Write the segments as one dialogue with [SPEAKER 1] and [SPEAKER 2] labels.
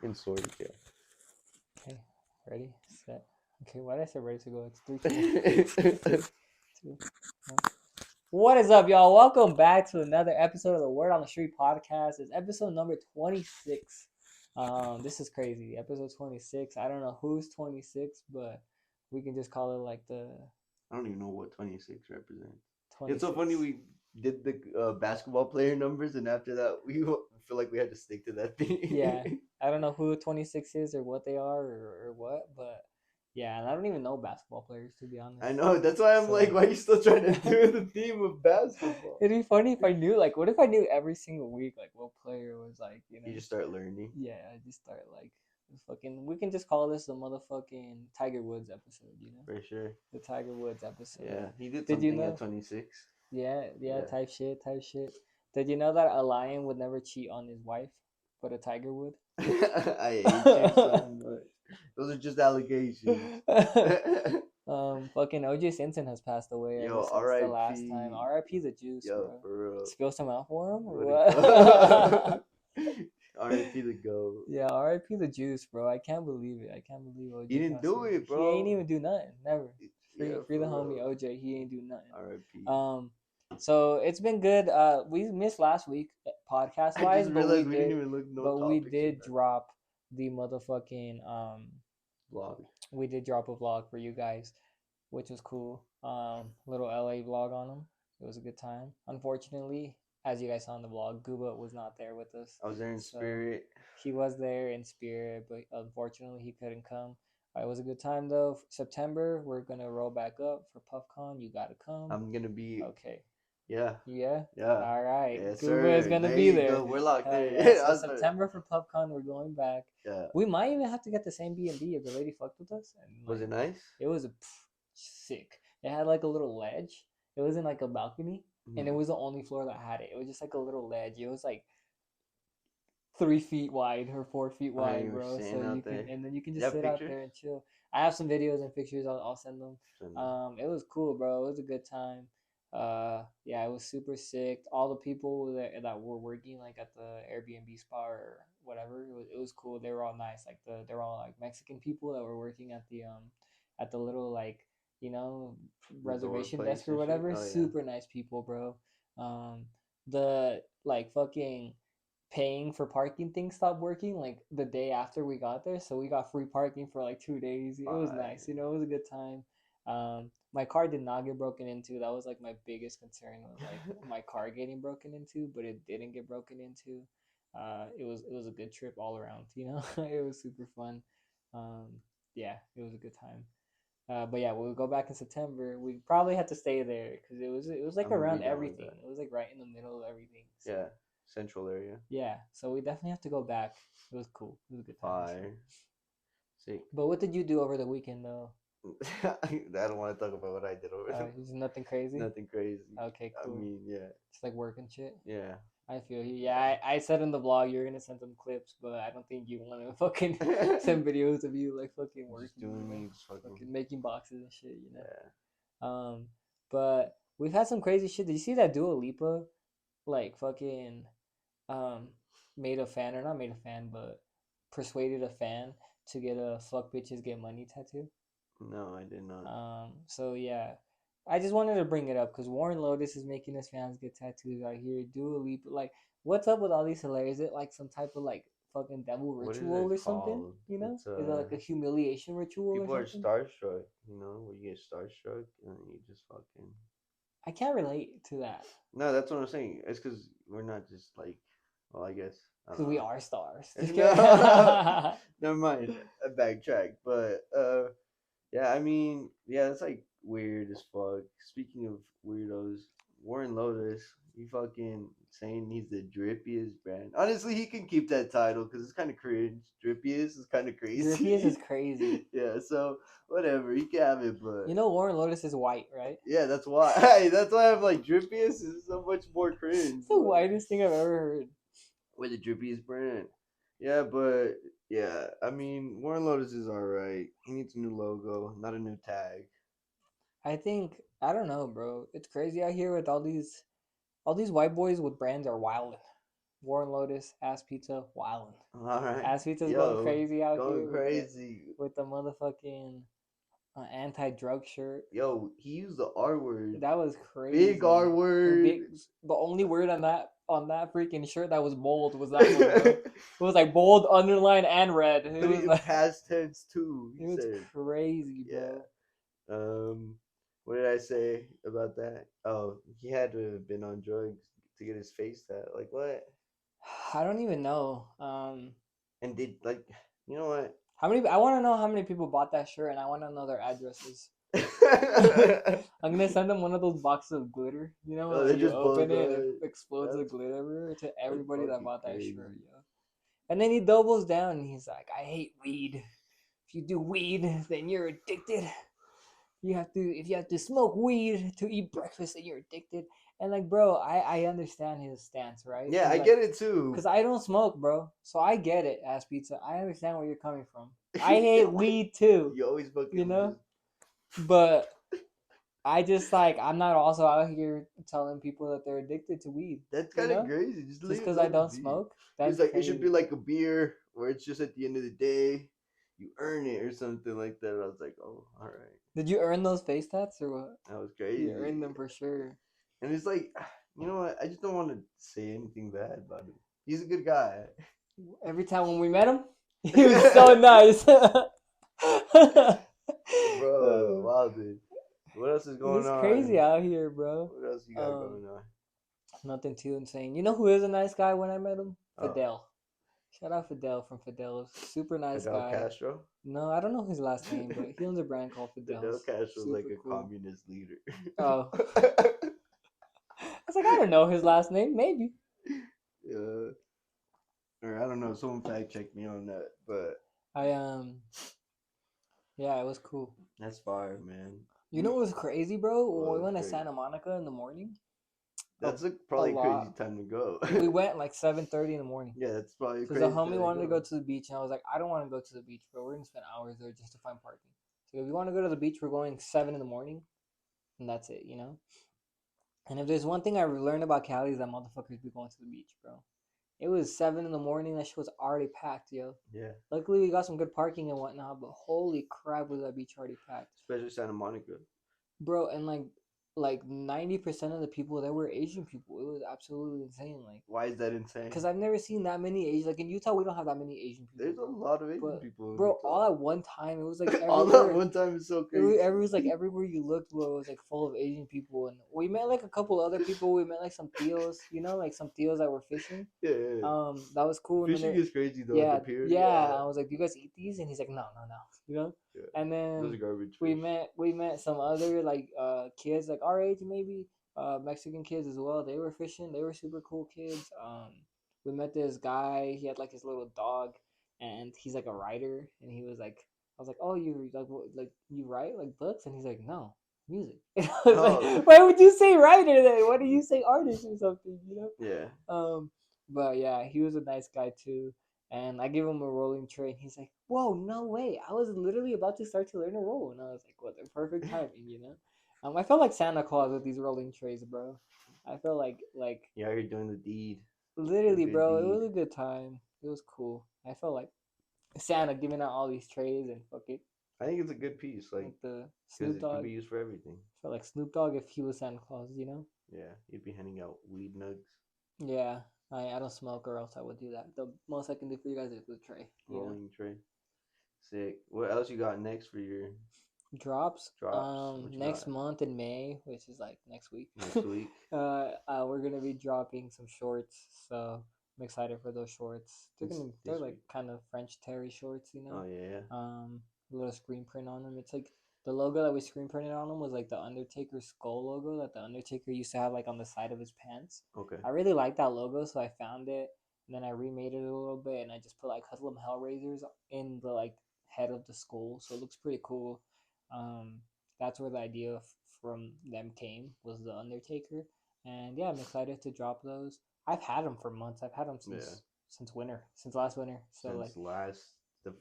[SPEAKER 1] fucking sword. Yeah.
[SPEAKER 2] Okay, ready, set. Okay, why did I say ready to go? It's 3, 2, 1. What is up, y'all? Welcome back to another episode of the Word on the Street podcast. It's episode number 26. This is crazy. Episode 26. I don't know who's 26, but we can just call it like the.
[SPEAKER 1] I don't even know what 26 represents.
[SPEAKER 2] 26.
[SPEAKER 1] It's so funny we did the basketball player numbers, and after that we feel like we had to stick to that thing.
[SPEAKER 2] Yeah, I don't know who 26 is or what they are or what, but yeah, and I don't even know basketball players, to be honest.
[SPEAKER 1] I know. That's why I'm like, why are you still trying to do the theme of basketball?
[SPEAKER 2] It'd be funny if I knew, like, what if I knew every single week, like, what player was, like, you know.
[SPEAKER 1] You just start learning.
[SPEAKER 2] Yeah, I just start, like, fucking, we can just call this the motherfucking Tiger Woods episode, you know?
[SPEAKER 1] For sure.
[SPEAKER 2] The Tiger Woods episode.
[SPEAKER 1] Yeah, he did
[SPEAKER 2] Did
[SPEAKER 1] something
[SPEAKER 2] you know?
[SPEAKER 1] at 26.
[SPEAKER 2] Yeah,
[SPEAKER 1] Yeah.
[SPEAKER 2] type shit. Did you know that a lion would never cheat on his wife, but a tiger would?
[SPEAKER 1] I hate you so much. Those are just allegations.
[SPEAKER 2] Fucking OJ Simpson has passed away ever since the last time. R.I.P. the juice, bro.
[SPEAKER 1] For real.
[SPEAKER 2] Spill some out for him or
[SPEAKER 1] what? R.I.P. the GOAT.
[SPEAKER 2] Yeah, R.I.P. the juice, bro. I can't believe it. I can't believe OJ.
[SPEAKER 1] He didn't do it, bro.
[SPEAKER 2] He ain't even do nothing. Never. Free the homie
[SPEAKER 1] real.
[SPEAKER 2] OJ. He ain't do nothing.
[SPEAKER 1] R.I.P.
[SPEAKER 2] So it's been good. We missed last week podcast wise, but we did. We did drop the motherfucking
[SPEAKER 1] vlog.
[SPEAKER 2] We did drop a vlog for you guys, which was cool. Little LA vlog on them. It was a good time. Unfortunately, as you guys saw in the vlog, Guba was not there with us.
[SPEAKER 1] I was there in spirit.
[SPEAKER 2] He was there in spirit, but unfortunately he couldn't come. It was a good time though. September, we're gonna roll back up for PuffCon. You gotta come.
[SPEAKER 1] I'm gonna be
[SPEAKER 2] okay.
[SPEAKER 1] Yeah.
[SPEAKER 2] All right.
[SPEAKER 1] Yes,
[SPEAKER 2] Guba is gonna be there.
[SPEAKER 1] Go. We're locked in.
[SPEAKER 2] Yeah. So September for PuffCon, we're going back.
[SPEAKER 1] Yeah.
[SPEAKER 2] We might even have to get the same B&B if the lady fucked with us. And,
[SPEAKER 1] was it nice?
[SPEAKER 2] It was sick. It had like a little ledge. It wasn't like a balcony, and it was the only floor that had it. It was just like a little ledge. It was like 3 feet wide or 4 feet wide, bro. So you can, and then you can just sit out there and chill. I have some videos and pictures. I'll send them. It was cool, bro. It was a good time. Yeah, it was super sick. All the people that were working like at the Airbnb spot or whatever, it was cool. They were all nice. Like they're all like Mexican people that were working at the little like, you know, reservation desk or whatever. Super nice people, bro. The like fucking paying for parking thing stopped working like the day after we got there, so we got free parking for like 2 days. It was nice, you know. It was a good time. My car did not get broken into. That was like my biggest concern, was like my car getting broken into, but it didn't get broken into. It was a good trip all around, you know. It was super fun. Yeah, it was a good time. But yeah, we'll go back in September. We probably had to stay there because it was like around everything. It was like right in the middle of everything. So.
[SPEAKER 1] Yeah, central area.
[SPEAKER 2] Yeah, so we definitely have to go back. It was cool. It was a good time.
[SPEAKER 1] Fire. See.
[SPEAKER 2] But what did you do over the weekend though?
[SPEAKER 1] I don't want to talk about what I did over there.
[SPEAKER 2] Nothing crazy?
[SPEAKER 1] Nothing crazy.
[SPEAKER 2] Okay, cool.
[SPEAKER 1] I mean, yeah.
[SPEAKER 2] Just like work and shit?
[SPEAKER 1] Yeah.
[SPEAKER 2] I feel you. Yeah, I said in the vlog you're gonna send some clips, but I don't think you want to fucking send videos of you like fucking working, fucking making boxes and shit, you know.
[SPEAKER 1] Yeah.
[SPEAKER 2] But we've had some crazy shit. Did you see that Dua Lipa, like fucking, made a fan, or not made a fan, but persuaded a fan to get a "fuck bitches get money" tattoo?
[SPEAKER 1] No, I did not.
[SPEAKER 2] So yeah. I just wanted to bring it up because Warren Lotus is making his fans get tattoos out here. Dua Lipa, like, what's up with all these hilarious? Is it like some type of like fucking devil ritual or something? You know, is it like a humiliation ritual?
[SPEAKER 1] People
[SPEAKER 2] or something?
[SPEAKER 1] are starstruck. You know, where you get starstruck and you just fucking.
[SPEAKER 2] I can't relate to that.
[SPEAKER 1] No, that's what I'm saying. It's because we're not just like, well, I guess.
[SPEAKER 2] Because we are stars.
[SPEAKER 1] Never mind. A backtrack, but yeah, I mean, yeah, it's like weird as fuck. Speaking of weirdos, Warren Lotus, he fucking saying he's the drippiest brand. Honestly, he can keep that title because it's kind of cringe. Drippiest is kind of crazy.
[SPEAKER 2] Drippiest is crazy.
[SPEAKER 1] Yeah, so whatever, he can have it, but
[SPEAKER 2] you know Warren Lotus is white, right?
[SPEAKER 1] Yeah, that's why. That's why I'm like, drippiest is so much more cringe.
[SPEAKER 2] It's the whitest thing I've ever heard.
[SPEAKER 1] We're the drippiest brand. Yeah, but yeah, I mean, Warren Lotus is alright. He needs a new logo, not a new tag.
[SPEAKER 2] I don't know, bro. It's crazy out here with all these white boys with brands are wild. Warren Lotus, Ass Pizza, wildin'.
[SPEAKER 1] All right.
[SPEAKER 2] Ass Pizza's going
[SPEAKER 1] Yo,
[SPEAKER 2] crazy out
[SPEAKER 1] going
[SPEAKER 2] here
[SPEAKER 1] crazy.
[SPEAKER 2] with the motherfucking anti-drug shirt.
[SPEAKER 1] Yo, he used the R word.
[SPEAKER 2] That was
[SPEAKER 1] Big
[SPEAKER 2] crazy.
[SPEAKER 1] R word.
[SPEAKER 2] The only word on that freaking shirt that was bold was that one, bro. It was like bold, underline, and red. It was like
[SPEAKER 1] past tense too.
[SPEAKER 2] it was
[SPEAKER 1] Said.
[SPEAKER 2] crazy,
[SPEAKER 1] Yeah.
[SPEAKER 2] bro.
[SPEAKER 1] What did I say about that? Oh, he had to have been on drugs to get his face tat. Like what?
[SPEAKER 2] I don't even know.
[SPEAKER 1] And did like, you know what?
[SPEAKER 2] How many? I want to know how many people bought that shirt, and I want to know their addresses. I'm gonna send them one of those boxes of glitter. You know,
[SPEAKER 1] Oh,
[SPEAKER 2] when
[SPEAKER 1] they
[SPEAKER 2] you
[SPEAKER 1] just
[SPEAKER 2] open
[SPEAKER 1] bug
[SPEAKER 2] it and it
[SPEAKER 1] out.
[SPEAKER 2] explodes the
[SPEAKER 1] That's
[SPEAKER 2] glitter everywhere to everybody that
[SPEAKER 1] fucking
[SPEAKER 2] bought that
[SPEAKER 1] crazy.
[SPEAKER 2] shirt, yo. And then he doubles down and he's like, "I hate weed. If you do weed, then you're addicted. If you have to smoke weed to eat breakfast, then you're addicted." And like, bro, I understand his stance, right?
[SPEAKER 1] Yeah, I
[SPEAKER 2] Like,
[SPEAKER 1] get it too.
[SPEAKER 2] because I don't smoke, bro. So I get it, Ass Pizza. I understand where you're coming from. I hate weed too,
[SPEAKER 1] You always fucking
[SPEAKER 2] you know? But I just like, I'm not also out here telling people that they're addicted to weed.
[SPEAKER 1] That's
[SPEAKER 2] You
[SPEAKER 1] kind of
[SPEAKER 2] know?
[SPEAKER 1] crazy. Just
[SPEAKER 2] Just
[SPEAKER 1] leave
[SPEAKER 2] because I
[SPEAKER 1] let it
[SPEAKER 2] don't
[SPEAKER 1] be.
[SPEAKER 2] smoke. That's
[SPEAKER 1] He's like,
[SPEAKER 2] crazy.
[SPEAKER 1] it should be like a beer where it's just at the end of the day, you earn it or something like that. I was like, oh, all right.
[SPEAKER 2] Did you earn those face tats or what?
[SPEAKER 1] That was crazy.
[SPEAKER 2] You earned them for sure.
[SPEAKER 1] And it's like, you know what? I just don't want to say anything bad about him. He's a good guy.
[SPEAKER 2] Every time when we met him, he was so nice.
[SPEAKER 1] Bro, wow, dude. What else is going
[SPEAKER 2] It's
[SPEAKER 1] on?
[SPEAKER 2] crazy out here, bro.
[SPEAKER 1] What else you got going on?
[SPEAKER 2] Nothing too insane. You know who is a nice guy when I met him?
[SPEAKER 1] Oh.
[SPEAKER 2] Fidel. Shout out Fidel from Fidel's. Super nice
[SPEAKER 1] Fidel
[SPEAKER 2] guy.
[SPEAKER 1] Castro?
[SPEAKER 2] No, I don't know his last name, but he owns a brand called Fidel's.
[SPEAKER 1] Fidel Castro's
[SPEAKER 2] Super
[SPEAKER 1] like a
[SPEAKER 2] cool.
[SPEAKER 1] communist leader.
[SPEAKER 2] Oh. I was like, I don't know his last name. Maybe.
[SPEAKER 1] Yeah. Or I don't know. Someone fact check me on that, but
[SPEAKER 2] yeah, it was cool.
[SPEAKER 1] that's fire, man.
[SPEAKER 2] You know what was crazy, bro? When we
[SPEAKER 1] Well,
[SPEAKER 2] went to
[SPEAKER 1] crazy.
[SPEAKER 2] Santa Monica in the morning.
[SPEAKER 1] That's probably a crazy time to go.
[SPEAKER 2] We went like 7:30 in the morning.
[SPEAKER 1] Yeah, that's probably
[SPEAKER 2] Because
[SPEAKER 1] crazy.
[SPEAKER 2] the homie wanted to go to the beach, and I was like, I don't want to go to the beach, bro. We're gonna spend hours there just to find parking. So if you want to go to the beach, we're going 7 in the morning, and that's it, you know. And if there's one thing I learned about Cali is that motherfuckers be going to the beach, bro. It was 7 in the morning. That shit was already packed, yo.
[SPEAKER 1] Yeah.
[SPEAKER 2] Luckily, we got some good parking and whatnot, but holy crap, was that beach already packed.
[SPEAKER 1] Especially Santa Monica.
[SPEAKER 2] Bro, and like 90% of the people there were Asian people. It was absolutely insane. Like,
[SPEAKER 1] why is that insane?
[SPEAKER 2] Because I've never seen that many Asian. Like in Utah, we don't have that many Asian people.
[SPEAKER 1] There's a lot of Asian people.
[SPEAKER 2] Bro, all at one time, it was like everywhere.
[SPEAKER 1] All at one time is so crazy.
[SPEAKER 2] It was like everywhere you looked, bro, it was like full of Asian people, and we met like a couple other people. We met like some tios, you know, like some tios that were fishing.
[SPEAKER 1] Yeah.
[SPEAKER 2] That was cool.
[SPEAKER 1] Fishing is crazy though.
[SPEAKER 2] Yeah,
[SPEAKER 1] at the pier.
[SPEAKER 2] yeah. I was like, "Do you guys eat these?" And he's like, "No, no, no." You know.
[SPEAKER 1] Yeah.
[SPEAKER 2] And then
[SPEAKER 1] those are garbage
[SPEAKER 2] we
[SPEAKER 1] fish.
[SPEAKER 2] met some other like kids like our age maybe, Mexican kids as well. They were fishing. They were super cool kids. We met this guy. He had like his little dog, and he's like a writer. And he was like, I was like, "Oh, you like what, like you write like books?" And he's like, "No, music." And I was like, "Why would you say writer then? Why do you say artist or something?" You know?
[SPEAKER 1] Yeah.
[SPEAKER 2] But yeah, he was a nice guy too. And I gave him a rolling tray, and he's like, "Whoa, no way! I was literally about to start to learn to roll." And I was like, "What the perfect timing, you know?" I felt like Santa Claus with these rolling trays, bro. I felt like
[SPEAKER 1] yeah, you're doing the deed.
[SPEAKER 2] literally, bro. It was a good time. It was cool. I felt like Santa giving out all these trays and fuck it.
[SPEAKER 1] I think it's a good piece, like
[SPEAKER 2] the Snoop
[SPEAKER 1] it
[SPEAKER 2] Dogg.
[SPEAKER 1] can be used for everything.
[SPEAKER 2] Felt like Snoop Dogg if he was Santa Claus, you know?
[SPEAKER 1] Yeah, you'd be handing out weed nugs.
[SPEAKER 2] Yeah, I don't smoke, or else I would do that. The most I can do for you guys is the tray.
[SPEAKER 1] Rolling tray. Sick. What else you got next for your
[SPEAKER 2] drops?
[SPEAKER 1] What you
[SPEAKER 2] Next
[SPEAKER 1] got?
[SPEAKER 2] month in May, which is like next week.
[SPEAKER 1] Next week.
[SPEAKER 2] We're gonna be dropping some shorts, so I'm excited for those shorts. They're like kind of French Terry shorts, you know.
[SPEAKER 1] Oh yeah.
[SPEAKER 2] A little screen print on them. It's like the logo that we screen printed on them was like the Undertaker skull logo that the Undertaker used to have like on the side of his pants.
[SPEAKER 1] Okay.
[SPEAKER 2] I really like that logo, so I found it and then I remade it a little bit, and I just put like Hustlem Hellraisers in the like head of the skull, so it looks pretty cool. That's where the idea from them came, was the Undertaker, and yeah, I'm excited to drop those. I've had them for months. I've had them since winter, since last winter. So
[SPEAKER 1] since the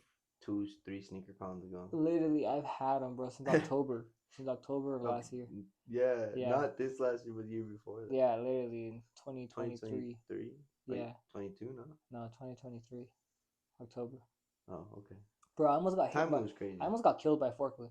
[SPEAKER 1] 2-3 sneaker cons ago.
[SPEAKER 2] Literally, I've had them, bro, since October. Since October of last year.
[SPEAKER 1] Yeah, not this last year, but the year before that.
[SPEAKER 2] Yeah, literally in 2023.
[SPEAKER 1] Like
[SPEAKER 2] Yeah.
[SPEAKER 1] 22, no?
[SPEAKER 2] No, 2023, October.
[SPEAKER 1] Oh, okay.
[SPEAKER 2] Bro, I almost got hit
[SPEAKER 1] Time
[SPEAKER 2] by.
[SPEAKER 1] moves crazy.
[SPEAKER 2] I almost got killed by a forklift.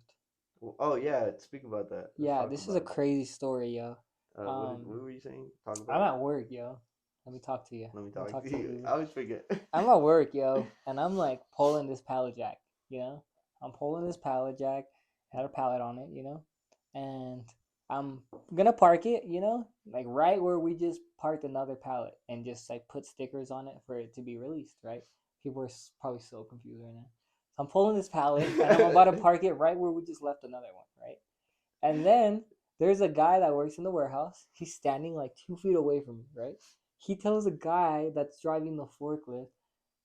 [SPEAKER 1] Oh yeah, speak about that. Let's
[SPEAKER 2] Yeah,
[SPEAKER 1] talk
[SPEAKER 2] this is
[SPEAKER 1] about
[SPEAKER 2] a
[SPEAKER 1] it.
[SPEAKER 2] crazy story, yo.
[SPEAKER 1] What were you saying? Talk
[SPEAKER 2] I'm
[SPEAKER 1] about it.
[SPEAKER 2] at work, yo. Let me talk to you.
[SPEAKER 1] Let me
[SPEAKER 2] Let me
[SPEAKER 1] talk
[SPEAKER 2] talk
[SPEAKER 1] to
[SPEAKER 2] to the
[SPEAKER 1] you.
[SPEAKER 2] people.
[SPEAKER 1] I always forget.
[SPEAKER 2] I'm at work, yo, and I'm like pulling this pallet jack, you know? I'm pulling this pallet jack, had a pallet on it, you know? And I'm gonna park it, you know? Like right where we just parked another pallet and just like put stickers on it for it to be released, right? People are probably so confused right now. So I'm pulling this pallet and I'm about to park it right where we just left another one, right? And then there's a guy that works in the warehouse. He's standing like 2 feet away from me, right? He tells a guy that's driving the forklift,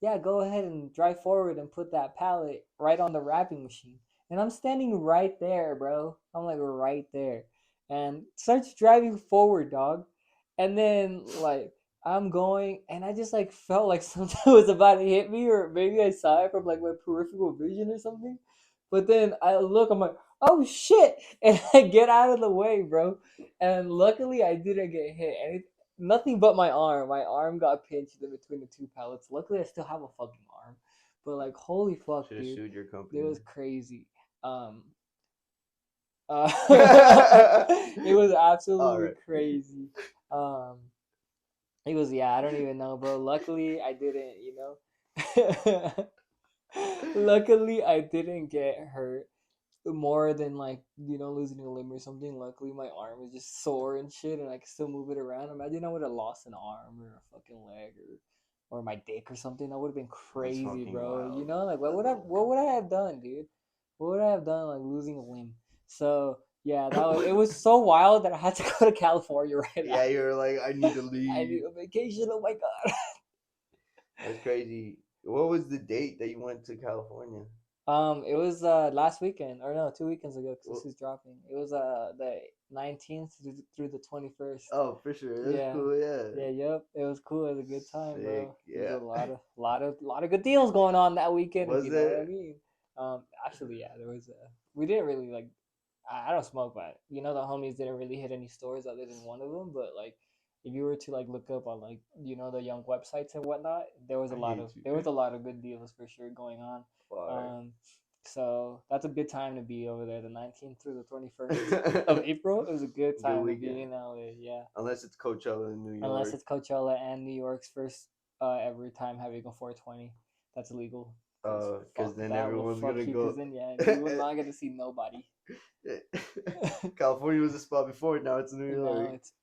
[SPEAKER 2] yeah, go ahead and drive forward and put that pallet right on the wrapping machine. And I'm standing right there, bro. I'm like right there. And starts driving forward, dog. And then like I'm going and I just like felt like something was about to hit me, or maybe I saw it from like my peripheral vision or something. But then I look, I'm like, oh shit, and I get out of the way, bro. And luckily I didn't get hit. And nothing but my arm. My arm got pinched in between the two pallets. Luckily I still have a fucking arm. But like holy fuck,
[SPEAKER 1] Should have
[SPEAKER 2] dude.
[SPEAKER 1] sued your company.
[SPEAKER 2] It was crazy. It was absolutely
[SPEAKER 1] right.
[SPEAKER 2] crazy. It was, yeah, I don't even know, bro. Luckily I didn't, you know. Luckily I didn't get hurt more than like, you know, losing a limb or something. Luckily my arm was just sore and shit and I could still move it around. Imagine I would have lost an arm or a fucking leg or my dick or something. That would have been
[SPEAKER 1] That's
[SPEAKER 2] crazy,
[SPEAKER 1] fucking
[SPEAKER 2] bro.
[SPEAKER 1] wild.
[SPEAKER 2] You know, like what would I have done, dude? What would I have done, like losing a limb? So yeah, it was so wild that I had to go to California right
[SPEAKER 1] Yeah,
[SPEAKER 2] after.
[SPEAKER 1] you're like, I need to
[SPEAKER 2] I need
[SPEAKER 1] leave.
[SPEAKER 2] a vacation. Oh my god.
[SPEAKER 1] That's crazy. What was the date that you went to California?
[SPEAKER 2] It was last weekend, or no, 2 weekends ago, because
[SPEAKER 1] Well,
[SPEAKER 2] this is dropping. It was the 19th through the 21st.
[SPEAKER 1] oh, for sure. That's
[SPEAKER 2] Yeah,
[SPEAKER 1] cool. Yeah.
[SPEAKER 2] yeah, yep. It was cool. It was a good time,
[SPEAKER 1] Sick.
[SPEAKER 2] bro. There's a
[SPEAKER 1] Yeah.
[SPEAKER 2] lot of good deals going on that weekend, if
[SPEAKER 1] Was
[SPEAKER 2] you know what I
[SPEAKER 1] it?
[SPEAKER 2] mean. Actually, yeah, there was a. We didn't really like. I don't smoke, but you know the homies didn't really hit any stores other than one of them. But like, if you were to like look up on like the young websites and whatnot,
[SPEAKER 1] I hate
[SPEAKER 2] there
[SPEAKER 1] you.
[SPEAKER 2] was a lot of good deals for sure going on.
[SPEAKER 1] Far.
[SPEAKER 2] Um, so that's a good time to be over there. The 19th through the 21st of April. It was a good
[SPEAKER 1] Good
[SPEAKER 2] time to be
[SPEAKER 1] weekend.
[SPEAKER 2] in LA. Yeah,
[SPEAKER 1] Unless it's Coachella in New
[SPEAKER 2] unless
[SPEAKER 1] York.
[SPEAKER 2] it's Coachella and New York's first ever time having a 420. That's illegal. Cause
[SPEAKER 1] Because
[SPEAKER 2] fuck
[SPEAKER 1] then
[SPEAKER 2] that will
[SPEAKER 1] everyone's
[SPEAKER 2] fuck
[SPEAKER 1] gonna
[SPEAKER 2] you.
[SPEAKER 1] go.
[SPEAKER 2] Cause then yeah, you will not get to see nobody.
[SPEAKER 1] California was a spot before. Now it's New
[SPEAKER 2] No,
[SPEAKER 1] York.
[SPEAKER 2] it's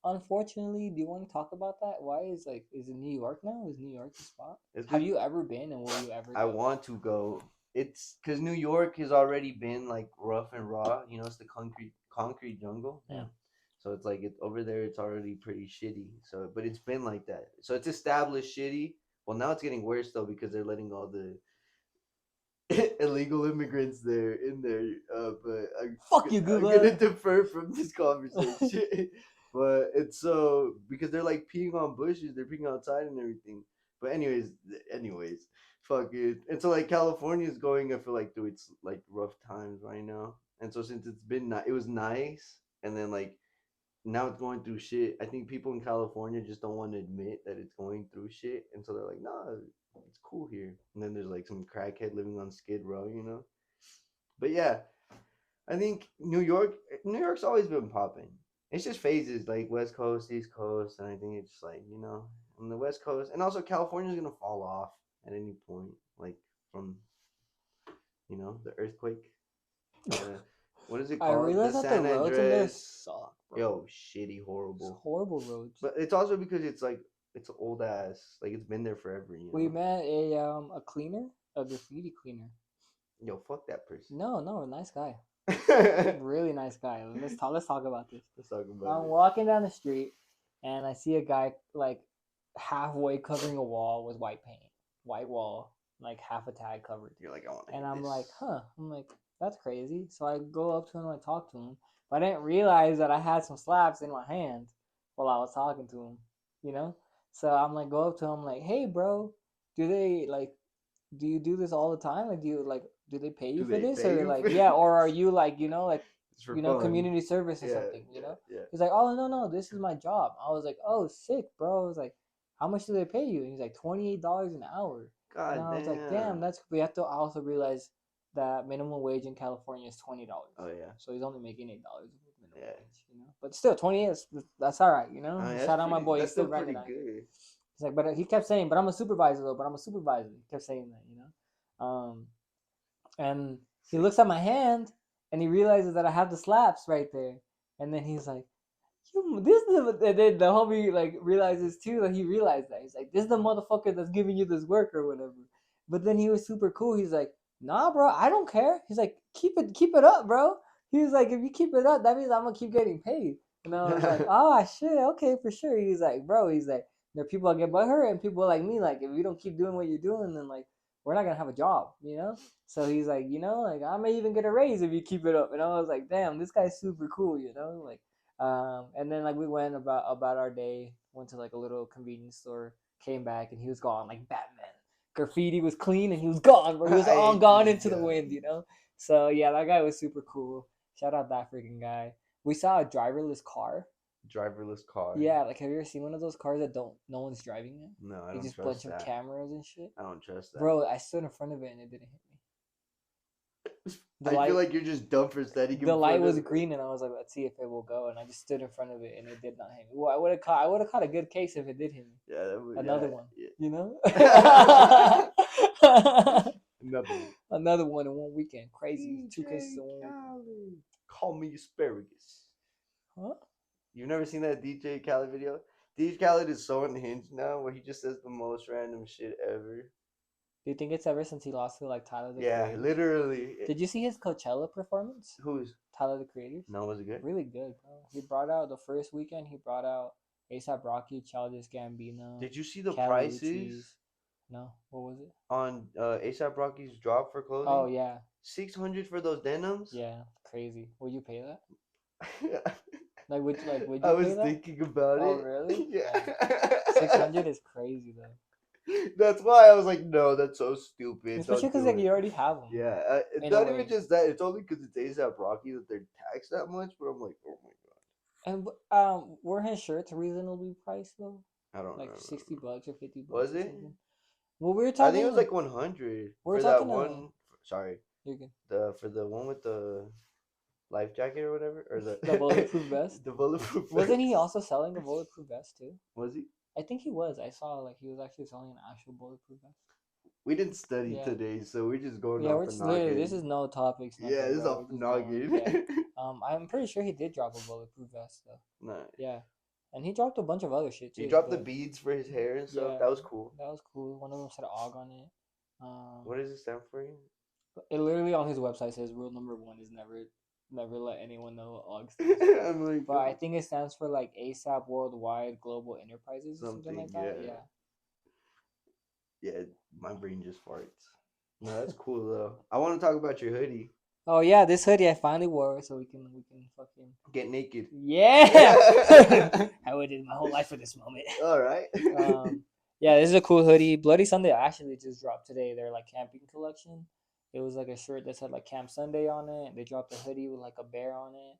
[SPEAKER 2] unfortunately. Do you want to talk about that? Why is it New York now? Is New York the spot?
[SPEAKER 1] It's
[SPEAKER 2] Have
[SPEAKER 1] good.
[SPEAKER 2] you ever been, and will you ever
[SPEAKER 1] I
[SPEAKER 2] go?
[SPEAKER 1] want to go. It's because New York has already been like rough and raw. You know, it's the concrete jungle.
[SPEAKER 2] Hmm.
[SPEAKER 1] Yeah. So it's like over there. It's already pretty shitty. So, but it's been like that. So it's established shitty. Well, now it's getting worse though because they're letting all the illegal immigrants there in there. But
[SPEAKER 2] Fuck you,
[SPEAKER 1] I'm gonna
[SPEAKER 2] Google.
[SPEAKER 1] defer from this conversation. But it's so because they're like peeing on bushes, they're peeing outside and everything. But anyways, fuck it. And so like California is going, I feel like through its like rough times right now. And so since it's been it was nice, and then like now it's going through shit. I think people in California just don't want to admit that it's going through shit, and so they're like, "Nah, it's cool here." And then there's like some crackhead living on Skid Row, you know. But yeah, I think New York's always been popping. It's just phases, like West Coast, East Coast, and I think it's just like on the West Coast, and also California's gonna fall off at any point, like from the earthquake. Uh, what is it
[SPEAKER 2] I
[SPEAKER 1] called? The
[SPEAKER 2] realize that the
[SPEAKER 1] San
[SPEAKER 2] roads in there
[SPEAKER 1] Andres.
[SPEAKER 2] suck, bro.
[SPEAKER 1] Yo, shitty,
[SPEAKER 2] It's
[SPEAKER 1] horrible.
[SPEAKER 2] horrible roads.
[SPEAKER 1] But it's also because it's like it's old ass, like it's been there forever, you
[SPEAKER 2] We
[SPEAKER 1] know.
[SPEAKER 2] met a cleaner, a graffiti cleaner.
[SPEAKER 1] Yo, fuck that person.
[SPEAKER 2] No, nice guy.
[SPEAKER 1] Let's
[SPEAKER 2] Really nice guy. Let's talk about this.
[SPEAKER 1] talk about
[SPEAKER 2] I'm
[SPEAKER 1] it.
[SPEAKER 2] walking down the street and I see a guy like halfway covering a wall with white paint, white wall, like half a tag covered.
[SPEAKER 1] You're like, I want to
[SPEAKER 2] And
[SPEAKER 1] hit
[SPEAKER 2] I'm
[SPEAKER 1] this.
[SPEAKER 2] like, I'm like, that's crazy. So I go up to him and I talk to him, but I didn't realize that I had some slaps in my hand while I was talking to him, you know. So I'm like, go up to him like, hey, bro, do they like, do you do this all the time? Like, do they pay you
[SPEAKER 1] Do
[SPEAKER 2] for
[SPEAKER 1] they
[SPEAKER 2] this,
[SPEAKER 1] pay
[SPEAKER 2] or
[SPEAKER 1] you
[SPEAKER 2] like,
[SPEAKER 1] for?
[SPEAKER 2] yeah, or are you like,
[SPEAKER 1] It's for fun.
[SPEAKER 2] community service or
[SPEAKER 1] Yeah,
[SPEAKER 2] something,
[SPEAKER 1] yeah, yeah.
[SPEAKER 2] He's like, oh no, this is my job. I was like, oh sick, bro. I was like, how much do they pay you? And he's like $28 an hour. And
[SPEAKER 1] God
[SPEAKER 2] I was like, damn,
[SPEAKER 1] damn.
[SPEAKER 2] that's. We have to also realize that minimum wage in California is $20.
[SPEAKER 1] Oh yeah.
[SPEAKER 2] So he's only making $8 minimum
[SPEAKER 1] Yeah.
[SPEAKER 2] wage, you know. But still, 28 is that's all right, you know.
[SPEAKER 1] Oh, yeah,
[SPEAKER 2] Shout out my boy,
[SPEAKER 1] that's
[SPEAKER 2] he's still
[SPEAKER 1] still
[SPEAKER 2] grinding
[SPEAKER 1] pretty
[SPEAKER 2] out here.
[SPEAKER 1] good.
[SPEAKER 2] He's like, but he kept saying, but I'm a supervisor though. But I'm a supervisor. He kept saying that, you know. And he looks at my hand and he realizes that I have the slaps right there. And then he's like, this is and then the homie like realizes too that he realized that. He's like, this is the motherfucker that's giving you this work or whatever. But then he was super cool. He's like, nah, bro, I don't care. He's like, keep it up, bro. He was like, if you keep it up, that means I'm gonna keep getting paid. And I was like, oh shit, okay, for sure. He's like, bro, he's like, there are people that get butthurt and people like me, like, if you don't keep doing what you're doing, then like we're not gonna have a job, you know? So he's like, you know, like I may even get a raise if you keep it up. And I was like, damn, this guy's super cool, you know? Like, and then like we went about our day, went to like a little convenience store, came back, and he was gone like Batman. Graffiti was clean and he was gone, bro. He was all gone into the wind, you know? So yeah, that guy was super cool. Shout out that freaking guy. We saw a driverless car.
[SPEAKER 1] Driverless car.
[SPEAKER 2] Yeah, like have you ever seen one of those cars that no one's driving it?
[SPEAKER 1] No, I
[SPEAKER 2] They
[SPEAKER 1] don't
[SPEAKER 2] just
[SPEAKER 1] trust
[SPEAKER 2] bunch
[SPEAKER 1] that.
[SPEAKER 2] of cameras and shit.
[SPEAKER 1] I don't trust that.
[SPEAKER 2] Bro, I stood in front of it and it didn't hit me.
[SPEAKER 1] I feel like you're just dumb for standing.
[SPEAKER 2] The light was green and I was like, let's see if it will go. And I just stood in front of it and it did not hit me. Well, I would have caught a good case if it did hit me.
[SPEAKER 1] Yeah, that would,
[SPEAKER 2] another one.
[SPEAKER 1] Yeah.
[SPEAKER 2] You know?
[SPEAKER 1] Another one.
[SPEAKER 2] Another one in one weekend. Crazy. 2 cases in 1 weekend.
[SPEAKER 1] Call me asparagus.
[SPEAKER 2] Huh?
[SPEAKER 1] You've never seen that DJ Khaled video? DJ Khaled is so unhinged now where he just says the most random shit ever.
[SPEAKER 2] Do you think it's ever since he lost to like Tyler the
[SPEAKER 1] Yeah,
[SPEAKER 2] Creator? Literally.
[SPEAKER 1] Did
[SPEAKER 2] Did you see his Coachella performance?
[SPEAKER 1] Who's?
[SPEAKER 2] Tyler the Creator?
[SPEAKER 1] No, was it good?
[SPEAKER 2] Really good, bro. He brought out the first weekend. He brought out A$AP Rocky, Childish Gambino.
[SPEAKER 1] Did you see the
[SPEAKER 2] Cali
[SPEAKER 1] prices
[SPEAKER 2] Uchis. No, what was it?
[SPEAKER 1] on A$AP Rocky's drop for clothing?
[SPEAKER 2] Oh yeah,
[SPEAKER 1] $600 for those denims.
[SPEAKER 2] yeah, crazy. Would you pay that? Would you
[SPEAKER 1] I
[SPEAKER 2] pay
[SPEAKER 1] was
[SPEAKER 2] that?
[SPEAKER 1] thinking about it.
[SPEAKER 2] Oh really?
[SPEAKER 1] Yeah.
[SPEAKER 2] 600 is crazy though.
[SPEAKER 1] That's why I was like, no, that's so stupid.
[SPEAKER 2] Especially because like you already have them.
[SPEAKER 1] Yeah, it's not even just that. It's only because it's A$AP Rocky that they're taxed that much. But I'm like, oh my god.
[SPEAKER 2] And were his shirts reasonably priced though?
[SPEAKER 1] I don't know.
[SPEAKER 2] Like $60 or $50.
[SPEAKER 1] Was it?
[SPEAKER 2] Something? Well, we were talking.
[SPEAKER 1] I think it was like 100
[SPEAKER 2] We're
[SPEAKER 1] for that
[SPEAKER 2] talking
[SPEAKER 1] one. Sorry,
[SPEAKER 2] you're good.
[SPEAKER 1] for the one with the life jacket or whatever, or the
[SPEAKER 2] bulletproof vest.
[SPEAKER 1] The bulletproof vest.
[SPEAKER 2] Wasn't he also selling a bulletproof vest too?
[SPEAKER 1] Was he?
[SPEAKER 2] I think he was. I saw like he was actually selling an actual bulletproof vest.
[SPEAKER 1] We didn't study today, so we're just going off the noggin.
[SPEAKER 2] This is no topics. Nothing,
[SPEAKER 1] yeah, this is off the noggin.
[SPEAKER 2] I'm pretty sure he did drop a bulletproof vest though.
[SPEAKER 1] Nice.
[SPEAKER 2] Yeah, and he dropped a bunch of other shit too.
[SPEAKER 1] He dropped the beads for his hair and stuff.
[SPEAKER 2] Yeah,
[SPEAKER 1] that was cool.
[SPEAKER 2] That was cool. One of them said "og" on it.
[SPEAKER 1] What does it stand for?
[SPEAKER 2] It literally on his website says rule number 1 is never let anyone know what OG stands for.
[SPEAKER 1] I'm like,
[SPEAKER 2] but I think it stands for like ASAP Worldwide Global Enterprises or something like that.
[SPEAKER 1] Yeah, my brain just farts. No, that's cool though. I want to talk about your hoodie.
[SPEAKER 2] Oh yeah, this hoodie I finally wore so we can fucking
[SPEAKER 1] get naked.
[SPEAKER 2] Yeah. I waited my whole life for this moment.
[SPEAKER 1] All right.
[SPEAKER 2] Yeah, this is a cool hoodie. Bloody Sunday actually just dropped today. Their like camping collection. It was like a shirt that said like Camp Sunday on it. They dropped a hoodie with like a bear on it,